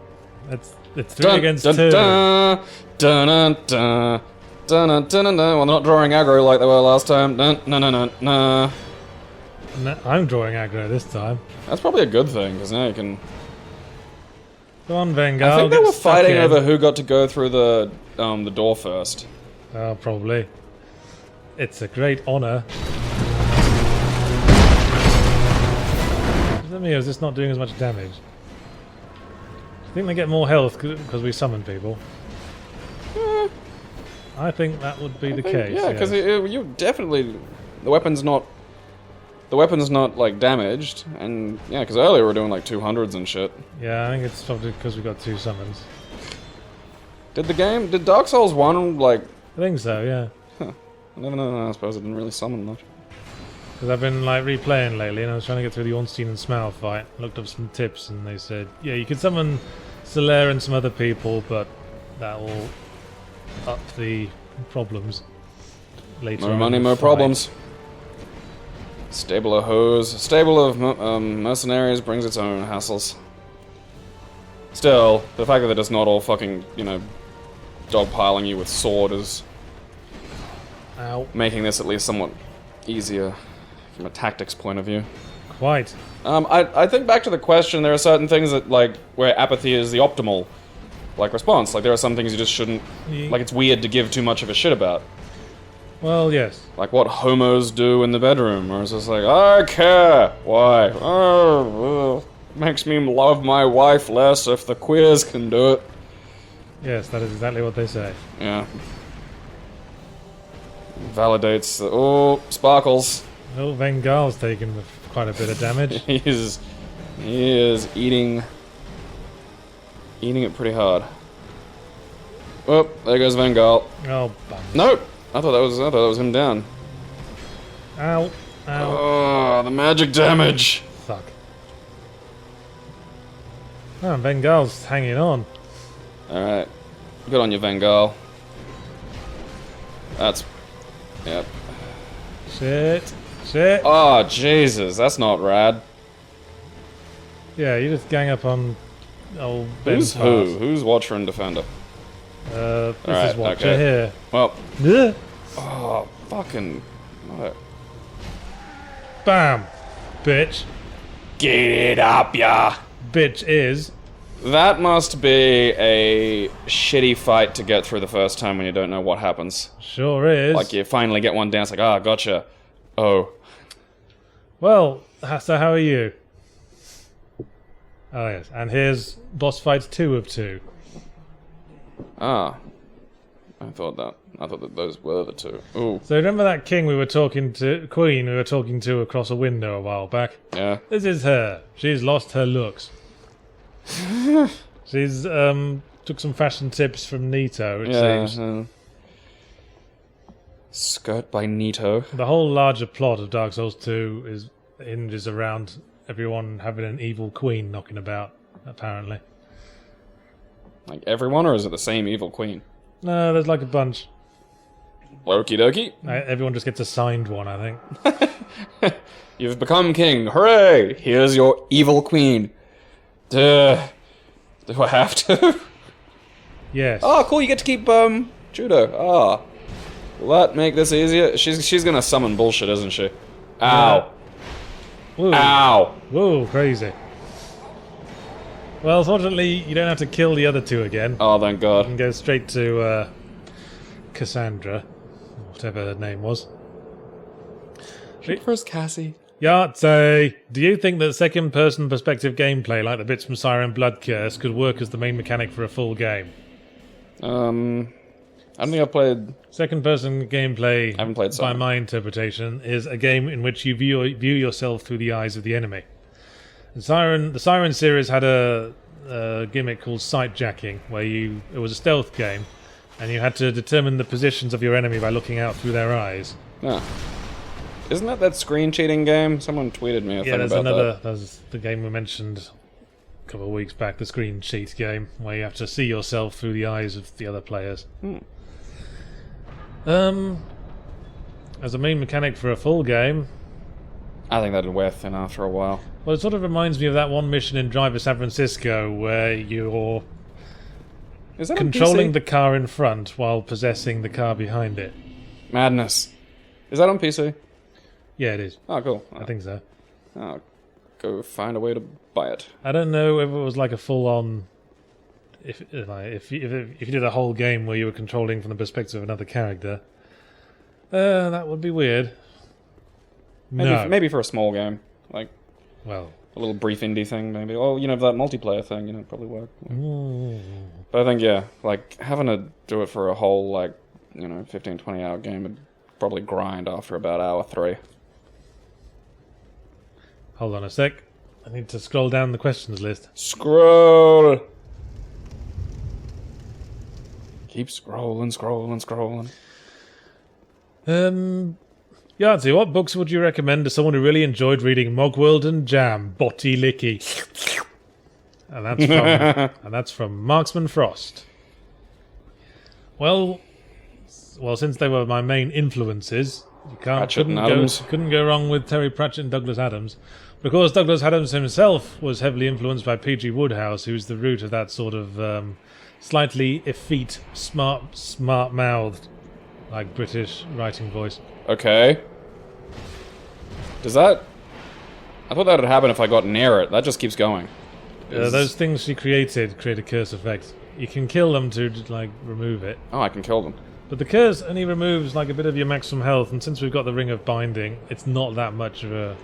It's 3 against 2. Dun, dun, dun, dun, dun, dun. Well, they're not drawing aggro like they were last time. Dun, dun, dun, dun, dun. No, I'm drawing aggro this time. That's probably a good thing, because now you can... Come on, Vengal. I think they get were stuck fighting in. over who got to go through the door first. Oh, probably. It's a great honour. Is that me, or is this not doing as much damage? I think they get more health because we summon people. I think that would be the case. Yeah, because yes. you definitely... The weapon's not like damaged, and yeah, because earlier we were doing like 200s and shit. Yeah, I think it's probably because we got 2 summons. Did Dark Souls 1 like... I think so, yeah. I never know, I suppose it didn't really summon much. Because I've been like replaying lately, and I was trying to get through the Ornstein and Smaug fight. Looked up some tips, and they said, yeah, you can summon Solaire and some other people, but that will up the problems later. More on money, in the more fight. problems. Stable of hoes. Stable of mercenaries brings its own hassles. Still, the fact that they're just not all fucking, you know, dogpiling you with sword is Ow. making this at least somewhat easier from a tactics point of view. Quite. I think back to the question, there are certain things that, like, where apathy is the optimal, like, response. Like, there are some things you just shouldn't, like, it's weird to give too much of a shit about. Well, yes. Like what homos do in the bedroom, or it's just like, I care. Why? Oh, makes me love my wife less if the queers can do it. Yes, that is exactly what they say. Yeah. Validates. Oh, sparkles. Oh, Vengal's taken quite a bit of damage. He is eating it pretty hard. Oh, there goes Vangal. Oh, bum. Nope. I thought that was him down. Ow. Ow. Oh, the magic damage. Fuck. Oh, Vengal's hanging on. Alright. Good on you, Vangal. That's... Yep. Shit. Shit. Oh, Jesus. That's not rad. Yeah, you just gang up on old Who's Ben who? Pass. Who's Watcher and Defender? This Alright, is Watcher okay. here. Well... Ugh. Oh, fucking... What? Bam. Bitch. Get it up, ya! Bitch is... That must be a shitty fight to get through the first time when you don't know what happens. Sure is. Like, you finally get one down, it's like, ah, gotcha. Oh. Well, so how are you? Oh yes, and here's boss fights 2 of 2. Ah. I thought that those were the 2. Ooh. So remember that queen we were talking to across a window a while back? Yeah. This is her. She's lost her looks. She's took some fashion tips from Nito, it seems. Skirt by Nito. The whole larger plot of Dark Souls 2 hinges around everyone having an evil queen knocking about, apparently. Like everyone, or is it the same evil queen? No, there's like a bunch. Okie dokie. Everyone just gets assigned one, I think. You've become king. Hooray! Here's your evil queen. Do I have to? Yes. Oh, cool, you get to keep, judo. Ah. Will that make this easier? She's gonna summon bullshit, isn't she? Ow. Whoa. Ow. Whoa, crazy. Well, fortunately, you don't have to kill the other 2 again. Oh, thank God. You can go straight to, Cassandra. Whatever her name was. First Cassie. Yahtzee! Do you think that second-person perspective gameplay, like the bits from Siren Blood Curse, could work as the main mechanic for a full game? I don't think I've played... Second-person gameplay, I haven't played by Siren. my interpretation, is a game in which you view yourself through the eyes of the enemy. And the Siren series had a gimmick called sightjacking, where it was a stealth game, and you had to determine the positions of your enemy by looking out through their eyes. Yeah. Isn't that screen cheating game? Someone tweeted me a thing about that. There's the game we mentioned a couple of weeks back, the screen cheat game, where you have to see yourself through the eyes of the other players. As a main mechanic for a full game, I think that'd wear thin after a while. well, it sort of reminds me of that one mission in Driver San Francisco where you're Is that controlling on PC? the car in front while possessing the car behind it. Madness. Is that on PC? Yeah, it is. Oh, cool. I think so. I'll go find a way to buy it. I don't know if it was like a full-on... If you did a whole game where you were controlling from the perspective of another character, that would be weird. Maybe for a small game. Like, well, a little brief indie thing, maybe. Or, that multiplayer thing, probably work. But I think, yeah, like, having to do it for a whole, 15, 20 hour game would probably grind after about hour 3. hold on a sec. I need to scroll down the questions list. Scroll! Keep scrolling. Yahtzee, what books would you recommend to someone who really enjoyed reading Mogworld and Jam, Botty Licky? And that's from Marksman Frost. Well, since they were my main influences, couldn't go wrong with Terry Pratchett and Douglas Adams. But of course, Douglas Adams himself was heavily influenced by P.G. Wodehouse, who's the root of that sort of slightly effete, smart-mouthed, like British writing voice. Okay. Does that... I thought that would happen if I got near it. That just keeps going. Those things she create a curse effect. You can kill them to, remove it. Oh, I can kill them. But the curse only removes, a bit of your maximum health, and since we've got the Ring of Binding, it's not that much of a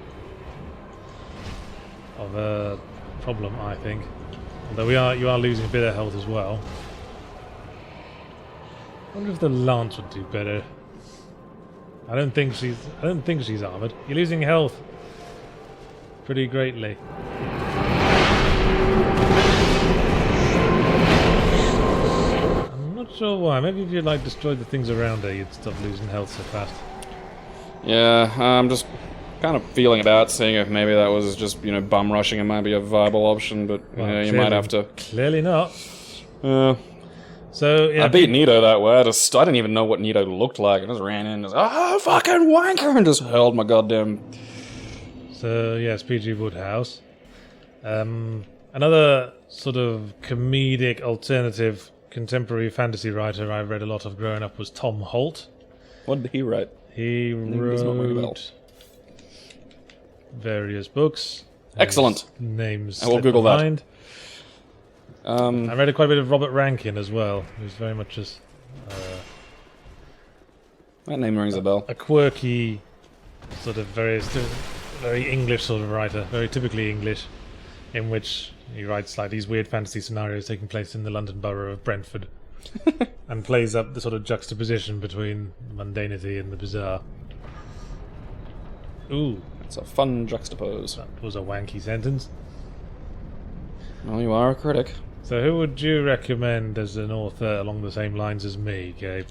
problem, I think. Although you are losing a bit of health as well. I wonder if the Lance would do better. I don't think she's armoured. You're losing health pretty greatly. I'm not sure why. Maybe if you destroyed the things around her, you'd stop losing health so fast. Yeah, I'm just kind of feeling about, seeing if maybe that was just, bum rushing and might be a viable option, but you might have to... Clearly not. So, yeah, I beat Nito that way. I didn't even know what Nito looked like. I just ran in and just, fucking wanker, and just hurled my goddamn... So, yes, P.G. Wodehouse. Another sort of comedic, alternative, contemporary fantasy writer I read a lot of growing up was Tom Holt. What did he write? He wrote various books. Excellent. Names. I will Google that. I read quite a bit of Robert Rankin as well, who's very much just that name rings a bell. A quirky, sort of very English sort of writer, very typically English, in which he writes these weird fantasy scenarios taking place in the London borough of Brentford, and plays up the sort of juxtaposition between mundanity and the bizarre. Ooh, it's a fun juxtapose. That was a wanky sentence. Well, you are a critic. So who would you recommend as an author along the same lines as me, Gabe?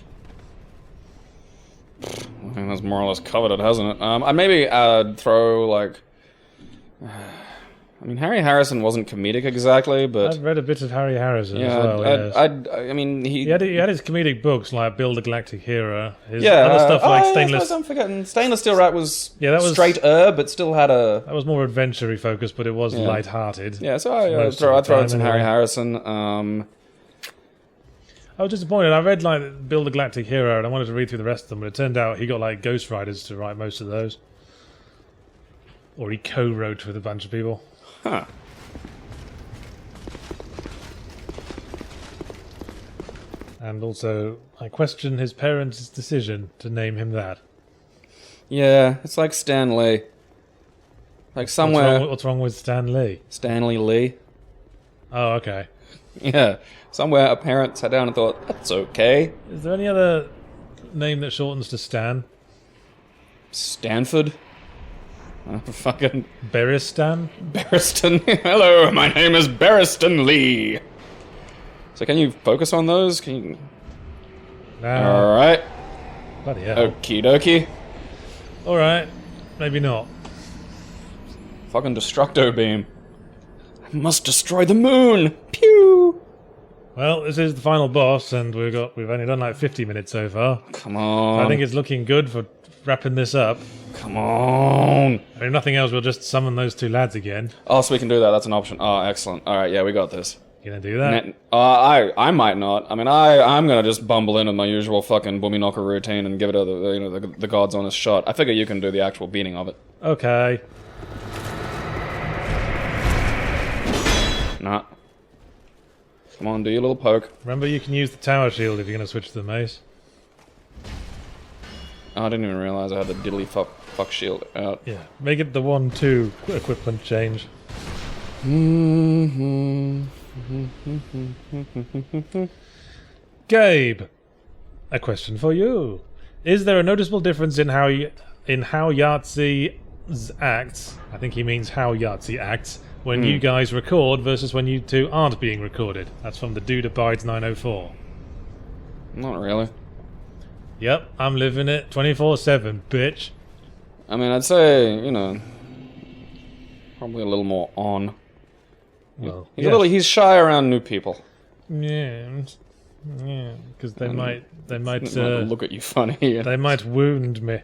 I think that's more or less covered it, hasn't it? I'd maybe throw, I mean, Harry Harrison wasn't comedic exactly, but... I've read a bit of Harry Harrison as well, yes. I mean, he had his comedic books, like Build a Galactic Hero. His other stuff like Stainless... I'm forgetting. Stainless Steel Rat was straight-er, but still had a... That was more adventure-y focused, but it was light-hearted. Yeah, so I'd throw in some Harry Harrison. I was disappointed. I read, Build a Galactic Hero, and I wanted to read through the rest of them, but it turned out he got, ghostwriters to write most of those. Or he co-wrote with a bunch of people. Huh. And also, I question his parents' decision to name him that. Yeah, it's like Stan Lee. Somewhere... What's wrong with Stan Lee? Stanley Lee. Oh, okay. Yeah, somewhere a parent sat down and thought, that's okay. Is there any other name that shortens to Stan? Stanford? Fucking Beristan? Barristan. Hello, my name is Barristan Lee. So can you focus on those? Can you... Alright. Bloody hell. Okie dokie. Alright. Maybe not. Fucking Destructo Beam. I must destroy the moon! Pew! Well, this is the final boss, and we've only done like 50 minutes so far. Come on. I think it's looking good for wrapping this up. Come on. If nothing else, we'll just summon those two lads again. Oh, so we can do that. That's an option. Oh, excellent. Alright, yeah, we got this. You gonna do that? I might not. I mean, I'm gonna just bumble in with my usual fucking boomy knocker routine and give it the god's honest shot. I figure you can do the actual beating of it. Okay. Nah. Come on, do your little poke. Remember, you can use the tower shield if you're gonna switch to the mace. Oh, I didn't even realize I had the diddly fuck shield out. Yeah. Make it the 1-2 equipment change. Gabe, a question for you. Is there a noticeable difference in how Yahtzee acts? I think he means how Yahtzee acts when you guys record versus when you two aren't being recorded. That's from the Dude Abides 904. Not really. Yep, I'm living it 24/7, bitch. I mean, I'd say, you know, probably a little more on. Well, He's shy around new people. Yeah, because they might Look at you funny. they might wound me,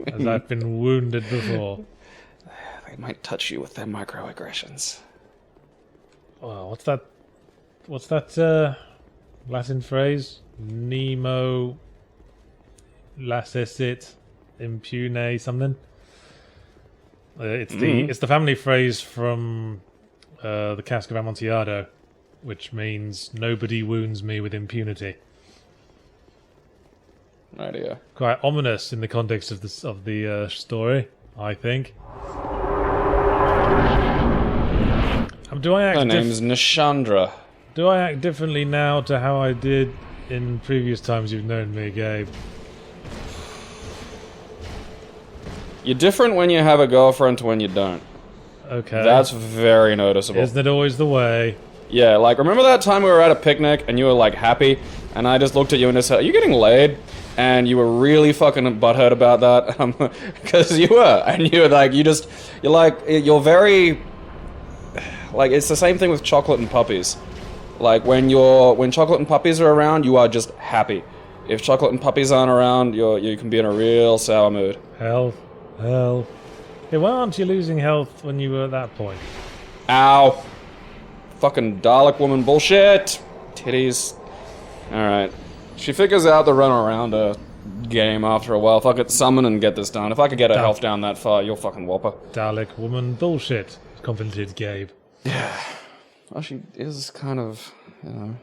as I've been wounded before. They might touch you with their microaggressions. Oh, what's that Latin phrase? Nemo lacessit impune something. It's the family phrase from the Cask of Amontillado, which means nobody wounds me with impunity. Idea. Quite ominous in the context of the story, I think. Her name's Nishandra. Do I act differently now to how I did in previous times you've known me, Gabe? You're different when you have a girlfriend to when you don't. Okay. That's very noticeable. Isn't it always the way? Yeah, like, remember that time we were at a picnic and you were, like, happy? And I just looked at you and I said, are you getting laid? And you were really fucking butthurt about that. Because you were. And you were like, you're very... Like, it's the same thing with chocolate and puppies. Like, when chocolate and puppies are around, you are just happy. If chocolate and puppies aren't around, you can be in a real sour mood. Health. Hey, why aren't you losing health when you were at that point? Ow. Fucking Dalek woman bullshit. Titties. Alright. She figures out the run around a game after a while. Fuck it, summon and get this done. If I could get her health down that far, you'll fucking whop her. Dalek woman bullshit, commented Gabe. Yeah. Well, she is kind of, you know...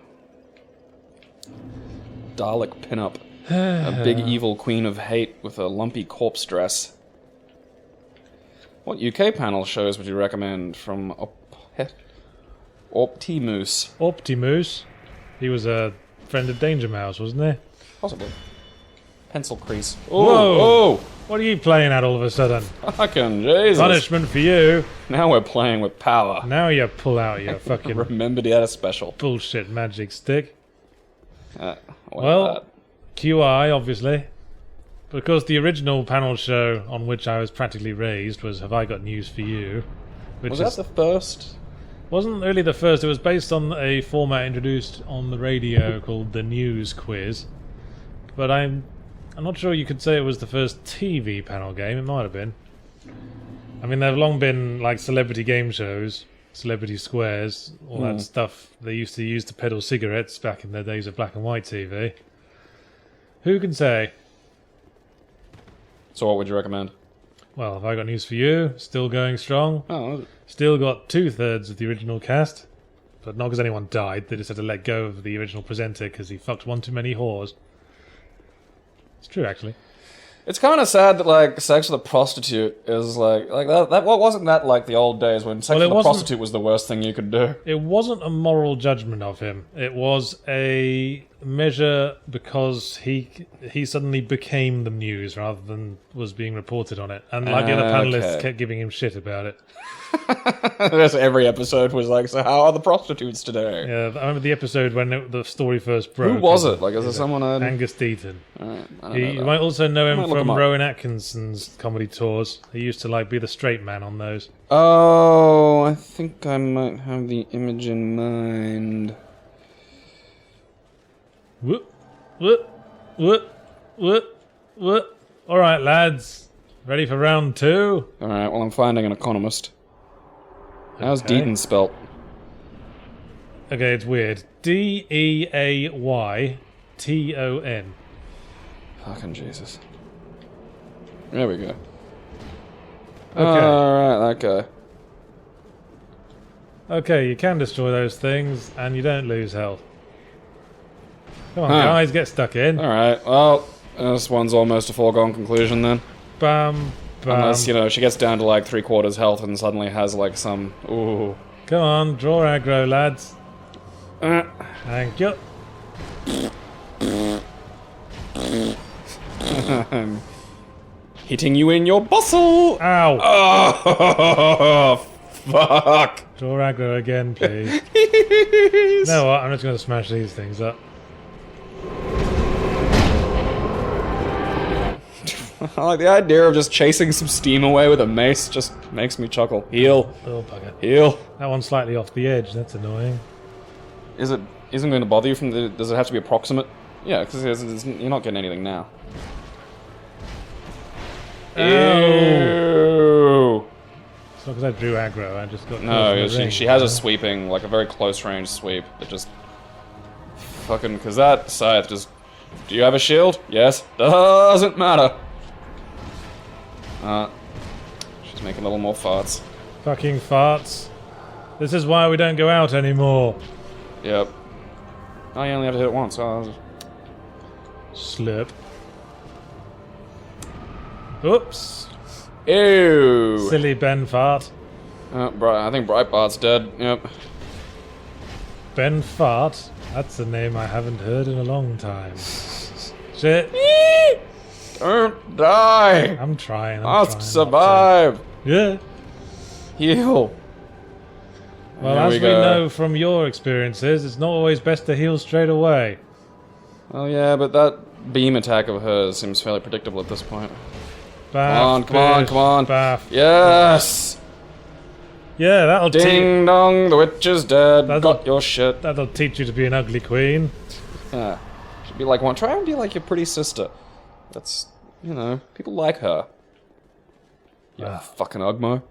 Dalek pinup. A big evil queen of hate with a lumpy corpse dress. What UK panel shows would you recommend from Optimus? Optimus? He was a friend of Danger Mouse, wasn't he? Possibly. Pencil crease. Whoa! Oh! What are you playing at all of a sudden? Fucking Jesus. Punishment for you. Now we're playing with power. Now you pull out your fucking... Remembered he had a special. Bullshit magic stick. Well, that. QI, obviously. Because the original panel show on which I was practically raised was Have I Got News For You? Which was that the first? Wasn't really the first. It was based on a format introduced on the radio called the News Quiz. But I'm not sure you could say it was the first TV panel game. It might have been. I mean, there have long been like celebrity game shows, celebrity squares, all that stuff they used to use to peddle cigarettes back in the days of black and white TV. Who can say? So what would you recommend? Well, Have I Got News For You? Still going strong. Oh, Still got 2/3 of the original cast. But not because anyone died, they just had to let go of the original presenter because he fucked one too many whores. It's true, actually. It's kind of sad that like sex with a prostitute is like that. What wasn't that like the old days when sex with a prostitute was the worst thing you could do? It wasn't a moral judgment of him. It was a measure because he suddenly became the news rather than was being reported on it, and like the other panelists kept giving him shit about it. That's every episode was like, so how are the prostitutes today? Yeah, I remember the episode when the story first broke. Who was it? Like, is there someone? Angus Deaton. Right, You might also know him from Rowan Atkinson's comedy tours. He used to like be the straight man on those. Oh, I think I might have the image in mind. Whoop, whoop, whoop, whoop, whoop. All right, lads, ready for round 2? All right. Well, I'm finding an economist. How's Deaton spelt? Okay, it's weird. Deayton. Fucking Jesus. There we go. Okay. Alright, that guy. Okay, you can destroy those things, and you don't lose health. Come on, guys, get stuck in. Alright, well, this one's almost a foregone conclusion then. Bam, bam. Unless, you know, she gets down to like 3/4 health and suddenly has like some... Ooh. Come on, draw aggro, lads. Thank you. Hitting you in your bustle! Ow! Oh, fuck! Draw aggro again, please. You know what? I'm just going to smash these things up. I like the idea of just chasing some steam away with a mace. Just makes me chuckle. Heal. Oh, bugger. Heal. That one's slightly off the edge. That's annoying. Isn't going to bother you from the... Does it have to be approximate? Yeah, because you're not getting anything now. Oh. Ew. It's not because I drew aggro. I just got... No, she has a sweeping, like a very close range sweep that just... Fucking... Because that scythe just... Do you have a shield? Yes. Doesn't matter. She's making a little more farts. Fucking farts. This is why we don't go out anymore. Yep. Oh, you only have to hit it once. Oh, Slurp. Oops. Ew. Silly Ben Fart. I think Breitbart's dead. Yep. Ben Fart? That's a name I haven't heard in a long time. Shit. Don't die. I'm trying. Must survive. Yeah. Heal. Well, There as we we go. know from your experiences, it's not always best to heal straight away. Oh yeah, but that beam attack of hers seems fairly predictable at this point. Baff, Come on, bish, come on. Baff. Yes! Yeah, that'll Ding dong, the witch is dead. Got your shit. that'll teach you to be an ugly queen. Yeah. Should be like one. Try and be like your pretty sister. That's, you know, people like her. Yeah, fucking Ugmo.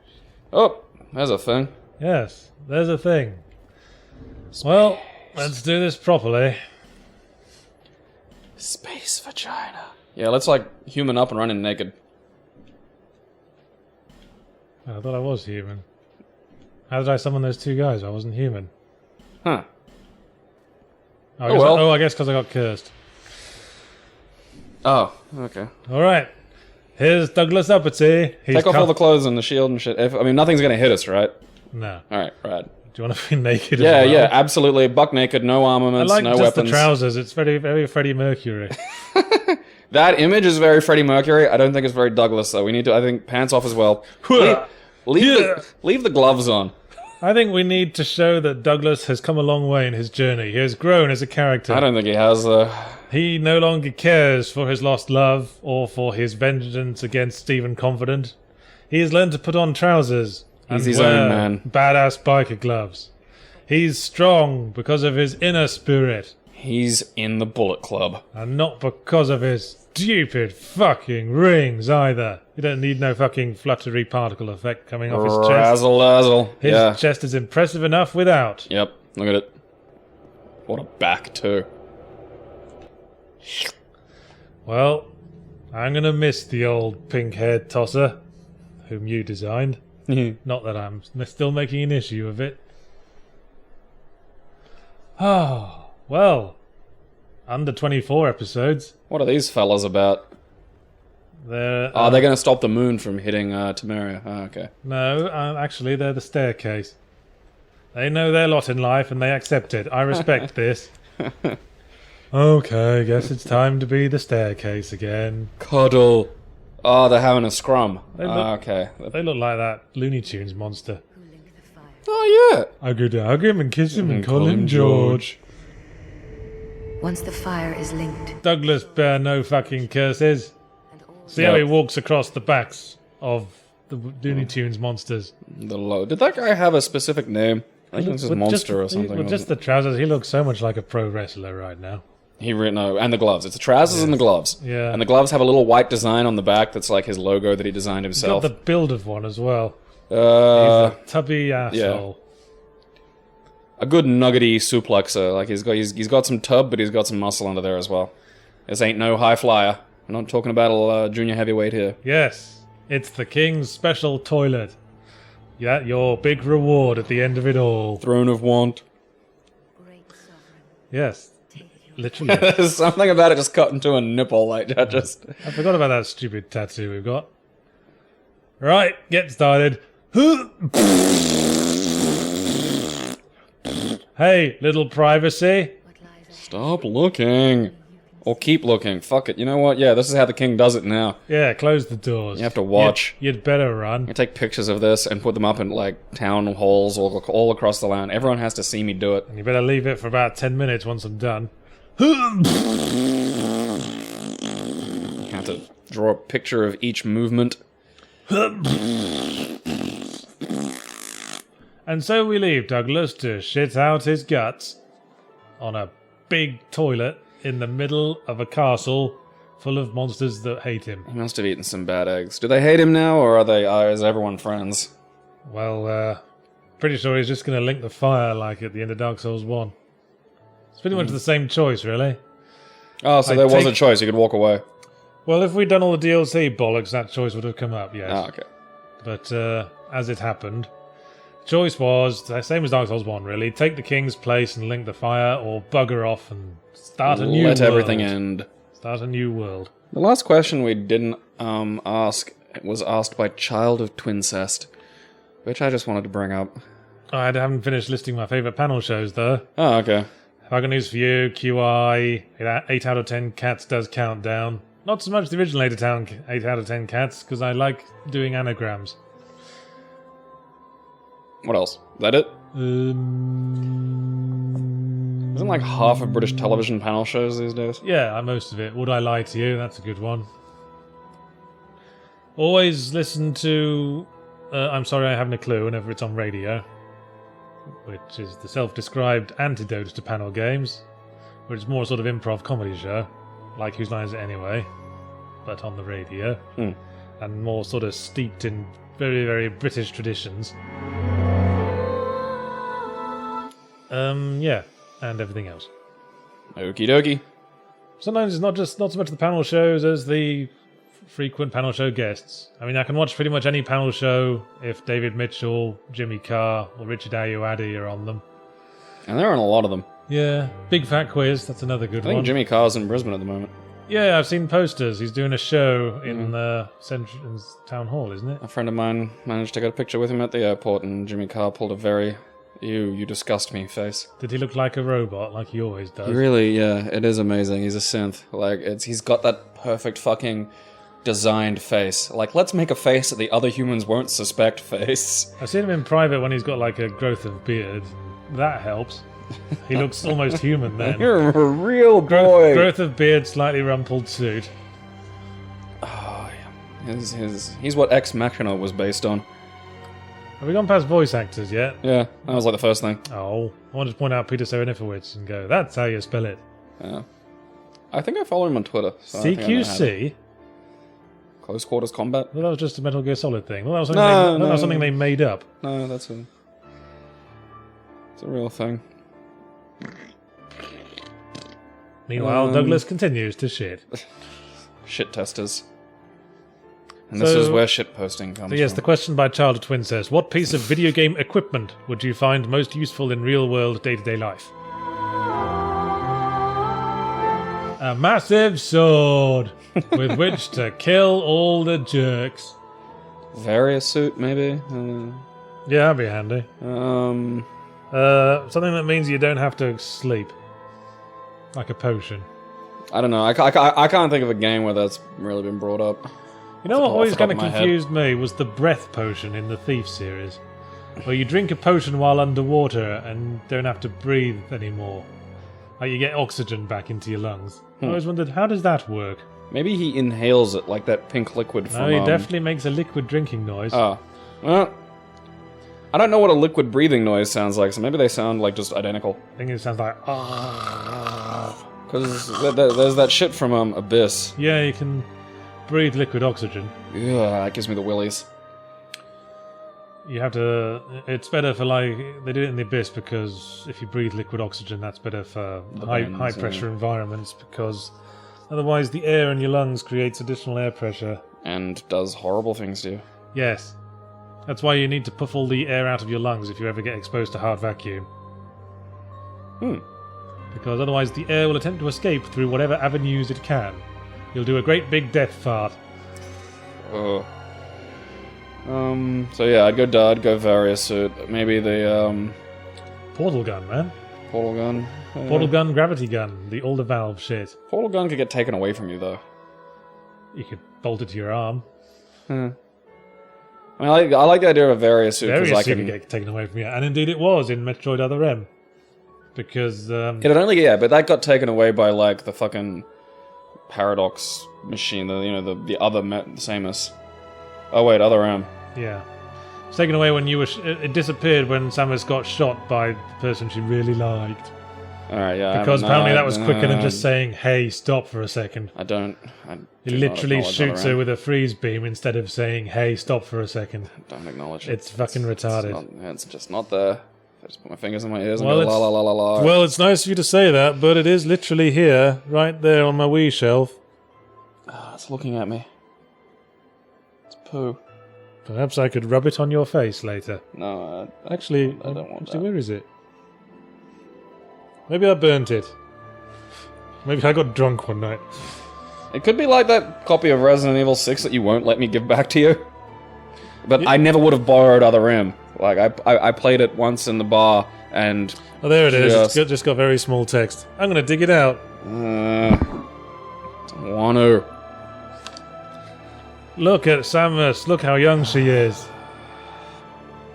Oh, there's a thing. Yes, there's a thing. Well, let's do this properly. Space vagina. Yeah, let's like human up and run in naked. I thought I was human. How did I summon those two guys? I wasn't human. Huh. I guess because I got cursed. Oh, okay. Alright. Here's Douglas Uppity. Take off all the clothes and the shield and shit. I mean, nothing's gonna hit us, right? No. Alright, rad. Do you want to be naked Yeah, as well? yeah, absolutely. Buck naked, no I armaments, like no just weapons. the trousers. It's very, very Freddie Mercury. That image is very Freddie Mercury. I don't think it's very Douglas, though. We need to, I think, pants off as well. Leave the gloves on. I think we need to show that Douglas has come a long way in his journey. He has grown as a character. I don't think he has, He no longer cares for his lost love or for his vengeance against Stephen Confident. He has learned to put on trousers and He's his wear own man. badass biker gloves. He's strong because of his inner spirit He's in the Bullet Club. and not because of his stupid fucking rings either. You don't need no fucking fluttery particle effect coming off his chest. Razzle dazzle. His Yeah. chest is impressive enough without. Yep. Look at it. What a back, too. Well, I'm gonna miss the old pink-haired tosser, whom you designed. Not that I'm still making an issue of it. Oh, well, under 24 episodes. What are these fellas about? They're gonna stop the moon from hitting Temeria. Oh, okay. no, actually, they're the staircase. They know their lot in life and they accept it. I respect this. Okay, guess it's time to be the staircase again. Cuddle. Oh, they're having a scrum. Okay. They look like that Looney Tunes monster. Oh, yeah. I go to hug him and kiss him and call him George. Once the fire is linked, Douglas bear no fucking curses. See how he walks across the backs of the Looney Tunes monsters. Did that guy have a specific name? I think it's just Monster or something. With just the trousers, he looks so much like a pro wrestler right now. And the gloves. It's the trousers and the gloves. Yeah. And the gloves have a little white design on the back that's like his logo that he designed himself. He's got the build of one as well. He's a tubby asshole. A good nuggety suplexer. Like he's got some tub, but he's got some muscle under there as well. This ain't no high flyer. I'm not talking about a junior heavyweight here. Yes, it's the King's special toilet. Yeah, your big reward at the end of it all. Throne of Want. Yes, literally. There's something about it just cut into a nipple, like that. I forgot about that stupid tattoo we've got. Right, get started. Hey, little privacy. Stop looking. Or keep looking. Fuck it. You know what? Yeah, this is how the king does it now. Yeah, close the doors. You have to watch. You'd better run. I take pictures of this and put them up in, like, town halls all across the land. Everyone has to see me do it. And you better leave it for about 10 minutes once I'm done. You have to draw a picture of each movement. And so we leave Douglas to shit out his guts on a big toilet in the middle of a castle full of monsters that hate him. He must have eaten some bad eggs. Do they hate him now, or is everyone friends? Well, pretty sure he's just going to link the fire like at the end of Dark Souls 1. It's pretty much the same choice, really. Oh, so there was a choice. You could walk away. Well, if we'd done all the DLC bollocks, that choice would have come up, yes. Oh, okay. But as it happened, the choice was the same as Dark Souls 1, really. Take the king's place and link the fire, or bugger off and start a new world. Let everything end. Start a new world. The last question we didn't ask was asked by Child of Twincest, which I just wanted to bring up. I haven't finished listing my favourite panel shows, though. Oh, okay. Have I got news for you? QI, 8 out of 10 cats does countdown. Not so much the original 8 out of 10 cats, because I like doing anagrams. What else? Is that it? Isn't like half of British television panel shows these days? Yeah, most of it. Would I Lie to You? That's a good one. Always listen to I'm Sorry I Haven't a Clue whenever it's on radio, which is the self-described antidote to panel games, which is more a sort of improv comedy show, like Whose Line Is It Anyway, but on the radio, and more sort of steeped in very, very British traditions. Yeah, and everything else. Okie dokie. Sometimes it's not so much the panel shows as the frequent panel show guests. I mean, I can watch pretty much any panel show if David Mitchell, Jimmy Carr, or Richard Ayoade are on them. And there are a lot of them. Yeah, Big Fat Quiz, that's another good I think one. Jimmy Carr's in Brisbane at the moment. Yeah, I've seen posters. He's doing a show in in Town Hall, isn't it? A friend of mine managed to get a picture with him at the airport, and Jimmy Carr pulled a very you disgust me face. Did he look like a robot, like he always does? Really, yeah, it is amazing. He's a synth. Like, he's got that perfect fucking designed face. Like, let's make a face that the other humans won't suspect face. I've seen him in private when he's got like a growth of beard. That helps. He looks almost human then. You're a real boy. Growth of beard, slightly rumpled suit. Oh, yeah. He's what Ex Machina was based on. Have we gone past voice actors yet? Yeah, that was like the first thing. Oh, I wanted to point out Peter Serafinowicz and go, that's how you spell it. Yeah. I think I follow him on Twitter. So I think I know how to- CQC? Close Quarters Combat? Well, that was just a Metal Gear Solid thing. Well, that was something they made up. No, it's a real thing. Meanwhile, Douglas continues to shit. Shit testers. And this is where shit posting comes So yes, from. the question by Child of Twin says, what piece of video game equipment would you find most useful in real-world day-to-day life? A massive sword with which to kill all the jerks. Various suit, maybe? Yeah, that'd be handy. Um, Something that means you don't have to sleep. Like a potion. I don't know. I can't think of a game where that's really been brought up. You know what Off the always top kind of of my head. confused me was the breath potion in the Thief series. Where you drink a potion while underwater and don't have to breathe anymore. Like you get oxygen back into your lungs. I always wondered, how does that work? Maybe he inhales it like that pink liquid from... No, he definitely makes a liquid drinking noise. Oh. Well, I don't know what a liquid breathing noise sounds like, so maybe they sound like just identical. I think it sounds like... Because there's that shit from Abyss. Yeah, you can breathe liquid oxygen. Yeah, that gives me the willies. You have to... It's better for, like... They did it in the Abyss because if you breathe liquid oxygen, that's better for high pressure environments, because otherwise the air in your lungs creates additional air pressure. And does horrible things to you. Yes. That's why you need to puff all the air out of your lungs if you ever get exposed to hard vacuum. Because otherwise the air will attempt to escape through whatever avenues it can. You'll do a great big death fart. Oh. So yeah, I'd go various suit. Maybe the, Portal gun, man. portal gun. Portal gun, gravity gun, the older Valve shit. Portal gun could get taken away from you, though. You could bolt it to your arm. I mean, I like the idea of a various suit, because Various I suit can... could get taken away from you, and indeed it was in Metroid Other M. Because, but that got taken away by, like, the fucking Paradox machine, the other Samus. Oh wait, Other M. yeah. It's taken away when you were... it disappeared when Samus got shot by the person she really liked. Alright, yeah. Because apparently that was quicker than just saying, hey, stop for a second. I do He not literally acknowledge shoots Other her M. with a freeze beam instead of saying, hey, stop for a second. Don't acknowledge it. It's fucking retarded. It's just not there. I just put my fingers in my ears and Well, go la la la la la. Well, it's nice of you to say that, but it is literally here, right there on my Wii shelf. It's looking at me. It's poo. Perhaps I could rub it on your face later. No, Actually, I don't want that. where is it? Maybe I burnt it. Maybe I got drunk one night. it could be like that copy of Resident Evil 6 that you won't let me give back to you. But I never would have borrowed Other M. Like, I played it once in the bar, and... Oh, there it is. Just- It's just got very small text. I'm going to dig it out. Don't want to. Look at Samus. Look how young she is.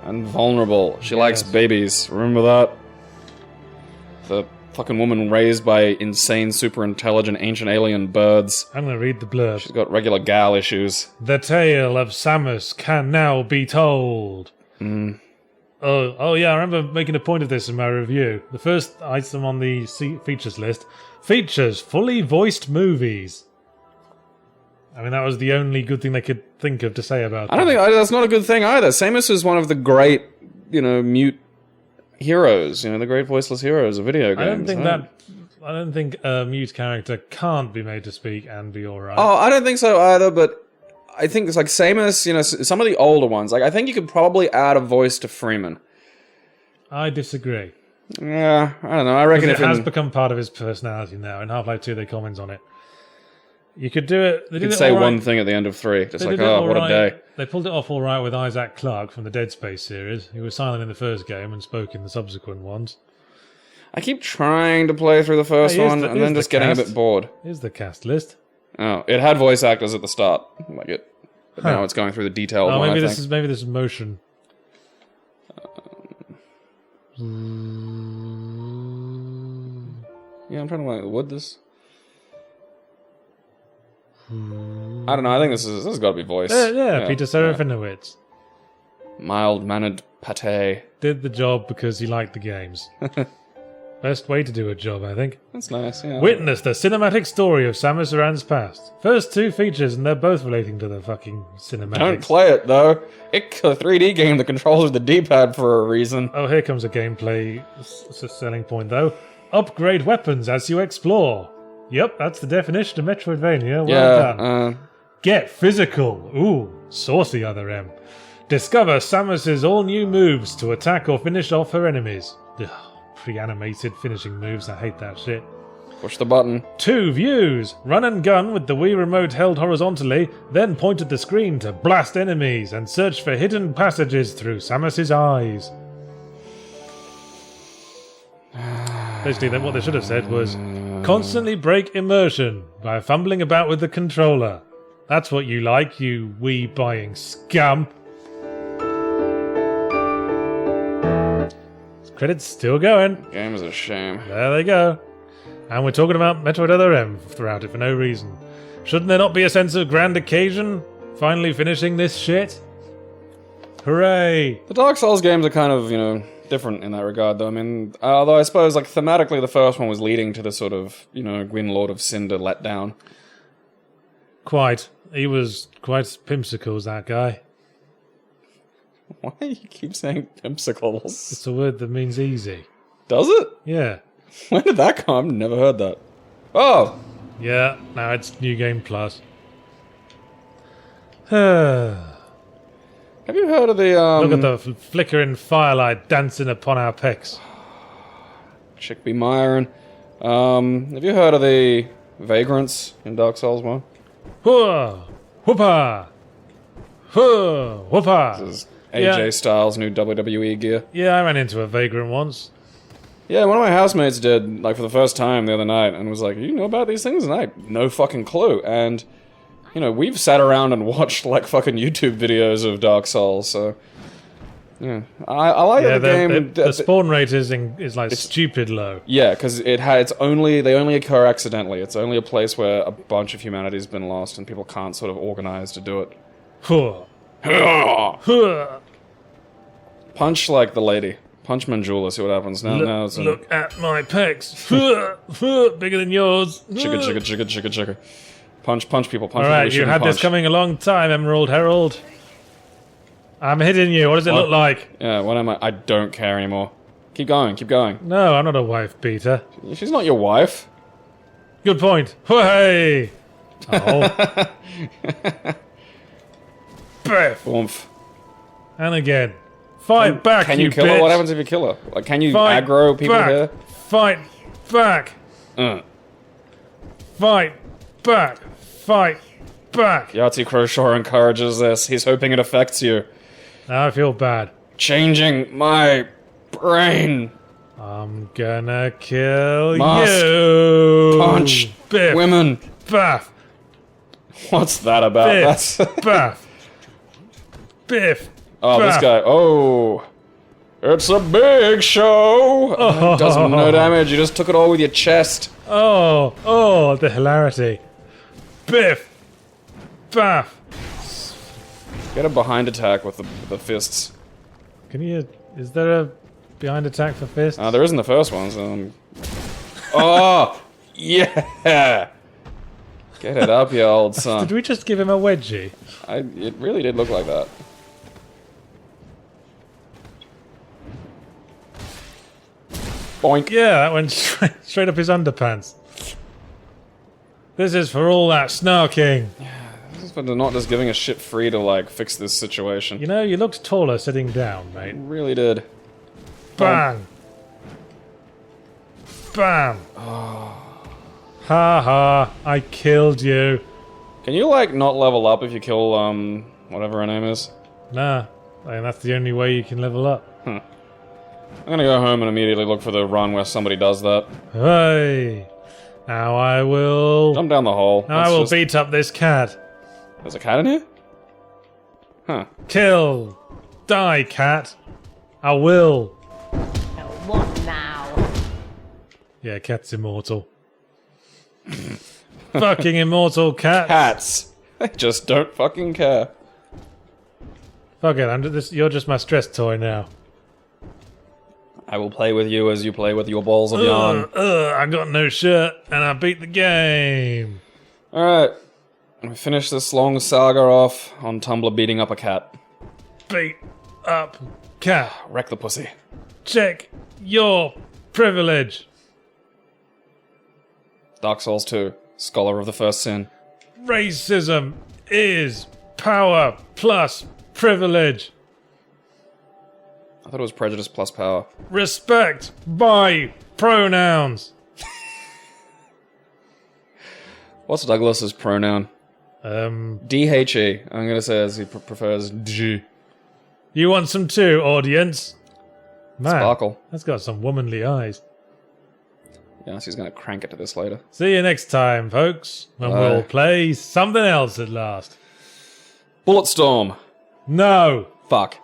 And vulnerable. She likes babies. Remember that? The fucking woman raised by insane, super intelligent, ancient alien birds. I'm going to read the blurb. She's got regular gal issues. The tale of Samus can now be told. Oh yeah, I remember making a point of this in my review. The first item on the features list features fully voiced movies. I mean, that was the only good thing they could think of to say about I don't think that's not a good thing either. Samus is one of the great, mute heroes. The great voiceless heroes of video games. I don't think a mute character can't be made to speak and be alright. Oh, I don't think so either, but I think it's like Samus, some of the older ones, like I think you could probably add a voice to Freeman. I disagree. Yeah, I don't know. I reckon It if has become part of his personality now. In Half-Life 2 they comment on it. You could do it... They you did could it say all right. one thing at the end of 3, just They like, did it oh, all what a right. day. They pulled it off all right with Isaac Clarke from the Dead Space series, who was silent in the first game and spoke in the subsequent ones. I keep trying to play through the first Hey, one and then just getting a bit bored. Here's the cast list. Oh, it had voice actors at the start, like it. But now it's going through the detailed one, maybe I this think. is motion. Yeah, I'm trying to like, would this? I don't know. I think this has got to be voice. Yeah, Peter Serafinowicz. Mild-mannered pate. Did the job because he liked the games. Best way to do a job, I think. That's nice. Yeah. Witness the cinematic story of Samus Aran's past. First 2 features, and they're both relating to the fucking cinematics. Don't play it though. It's a 3D game that controls the D-pad for a reason. Oh, here comes a gameplay selling point, though. Upgrade weapons as you explore. Yep, that's the definition of Metroidvania. Well done. Get physical. Ooh, saucy Other M. Discover Samus's all-new moves to attack or finish off her enemies. Ugh, pre-animated finishing moves, I hate that shit. Push the button. 2 views. Run and gun with the Wii remote held horizontally, then point at the screen to blast enemies and search for hidden passages through Samus's eyes. Basically, what they should have said was, constantly break immersion by fumbling about with the controller. That's what you like, you Wii buying scum. Credits still going. Game is a shame. There they go. And we're talking about Metroid Other M throughout it for no reason. Shouldn't there not be a sense of grand occasion? Finally finishing this shit? Hooray! The Dark Souls games are kind of, different in that regard, though. I mean, although I suppose, thematically, the first one was leading to the sort of, Gwyn Lord of Cinder letdown. Quite. He was quite pimpsicles, that guy. Why do you keep saying pimpsicles? It's a word that means easy. Does it? Yeah. When did that come? I've never heard that. Oh! Yeah, now it's New Game Plus. Look Have you heard of the, at the flickering firelight dancing upon our pecs. Chick be Myron. Have you heard of the Vagrants in Dark Souls 1? Hooah! Whoopah! Hooah! Whoopah! This is AJ Styles' new WWE gear. Yeah, I ran into a vagrant once. Yeah, one of my housemates did, for the first time the other night, and was like, you know about these things? And I had no fucking clue. And, we've sat around and watched, fucking YouTube videos of Dark Souls, so... Yeah. I like that the game... The spawn rate is stupid low. Yeah, because they only occur accidentally. It's only a place where a bunch of humanity's been lost, and people can't sort of organize to do it. Hooah! Hooah! Punch, the lady. Punch Manjula, see what happens. Look at my pecs. Bigger than yours. Chicka. Punch people. Punch Alright, people you had this coming a long time, Emerald Herald. I'm hitting you. What does it look like? Yeah, what am I? I don't care anymore. Keep going. No, I'm not a wife beater. She's not your wife. Good point. Hey! Oh. Biff! Oomph. And again. Fight back, Can you kill bitch. her? What happens if you kill her? Can you Fight aggro people back. here? Fight back! Fight back! Fight back! Yahtzee Croshaw encourages this. He's hoping it affects you. Now I feel bad. Changing my brain. I'm gonna kill Mask. you! Punch. Biff! Women. Baff! What's that about? Biff! That's... Baff! Biff! Oh, Baff. this guy. Oh. It's a big show. Oh. It does no damage. You just took it all with your chest. Oh, the hilarity. Biff! Baff! Get a behind attack with the fists. Is there a behind attack for fists? There isn't the first one, so... Oh! Yeah! Get it up, you old son. Did we just give him a wedgie? It really did look like that. Boink. Yeah, that went straight up his underpants. This is for all that snarking. This is for not just giving a shit free to, fix this situation. You looked taller sitting down, mate. It really did. Bang! Bam! Ha ha, I killed you. Can you, not level up if you kill, whatever her name is? Nah, that's the only way you can level up. I'm gonna go home and immediately look for the run where somebody does that. Hey! Now I will... Jump down the hole. Now I will beat up this cat. There's a cat in here? Huh. Kill! Die, cat! I will! What now? Yeah, cat's immortal. Fucking immortal cat! Cats! They just don't fucking care. Fuck it, you're just my stress toy now. I will play with you as you play with your balls of yarn. I got no shirt, and I beat the game. Alright. We finish this long saga off on Tumblr beating up a cat. Beat up cat. Wreck the pussy. Check your privilege. Dark Souls 2. Scholar of the First Sin. Racism is power plus privilege. I thought it was prejudice plus power. Respect my pronouns. What's Douglas's pronoun? D-H-E. I'm gonna say as he prefers G. You want some too, audience? Man, Sparkle. that's got some womanly eyes. Yeah, so he's gonna crank it to this later. See you next time, folks, when we'll play something else at last. Bulletstorm. No! Fuck.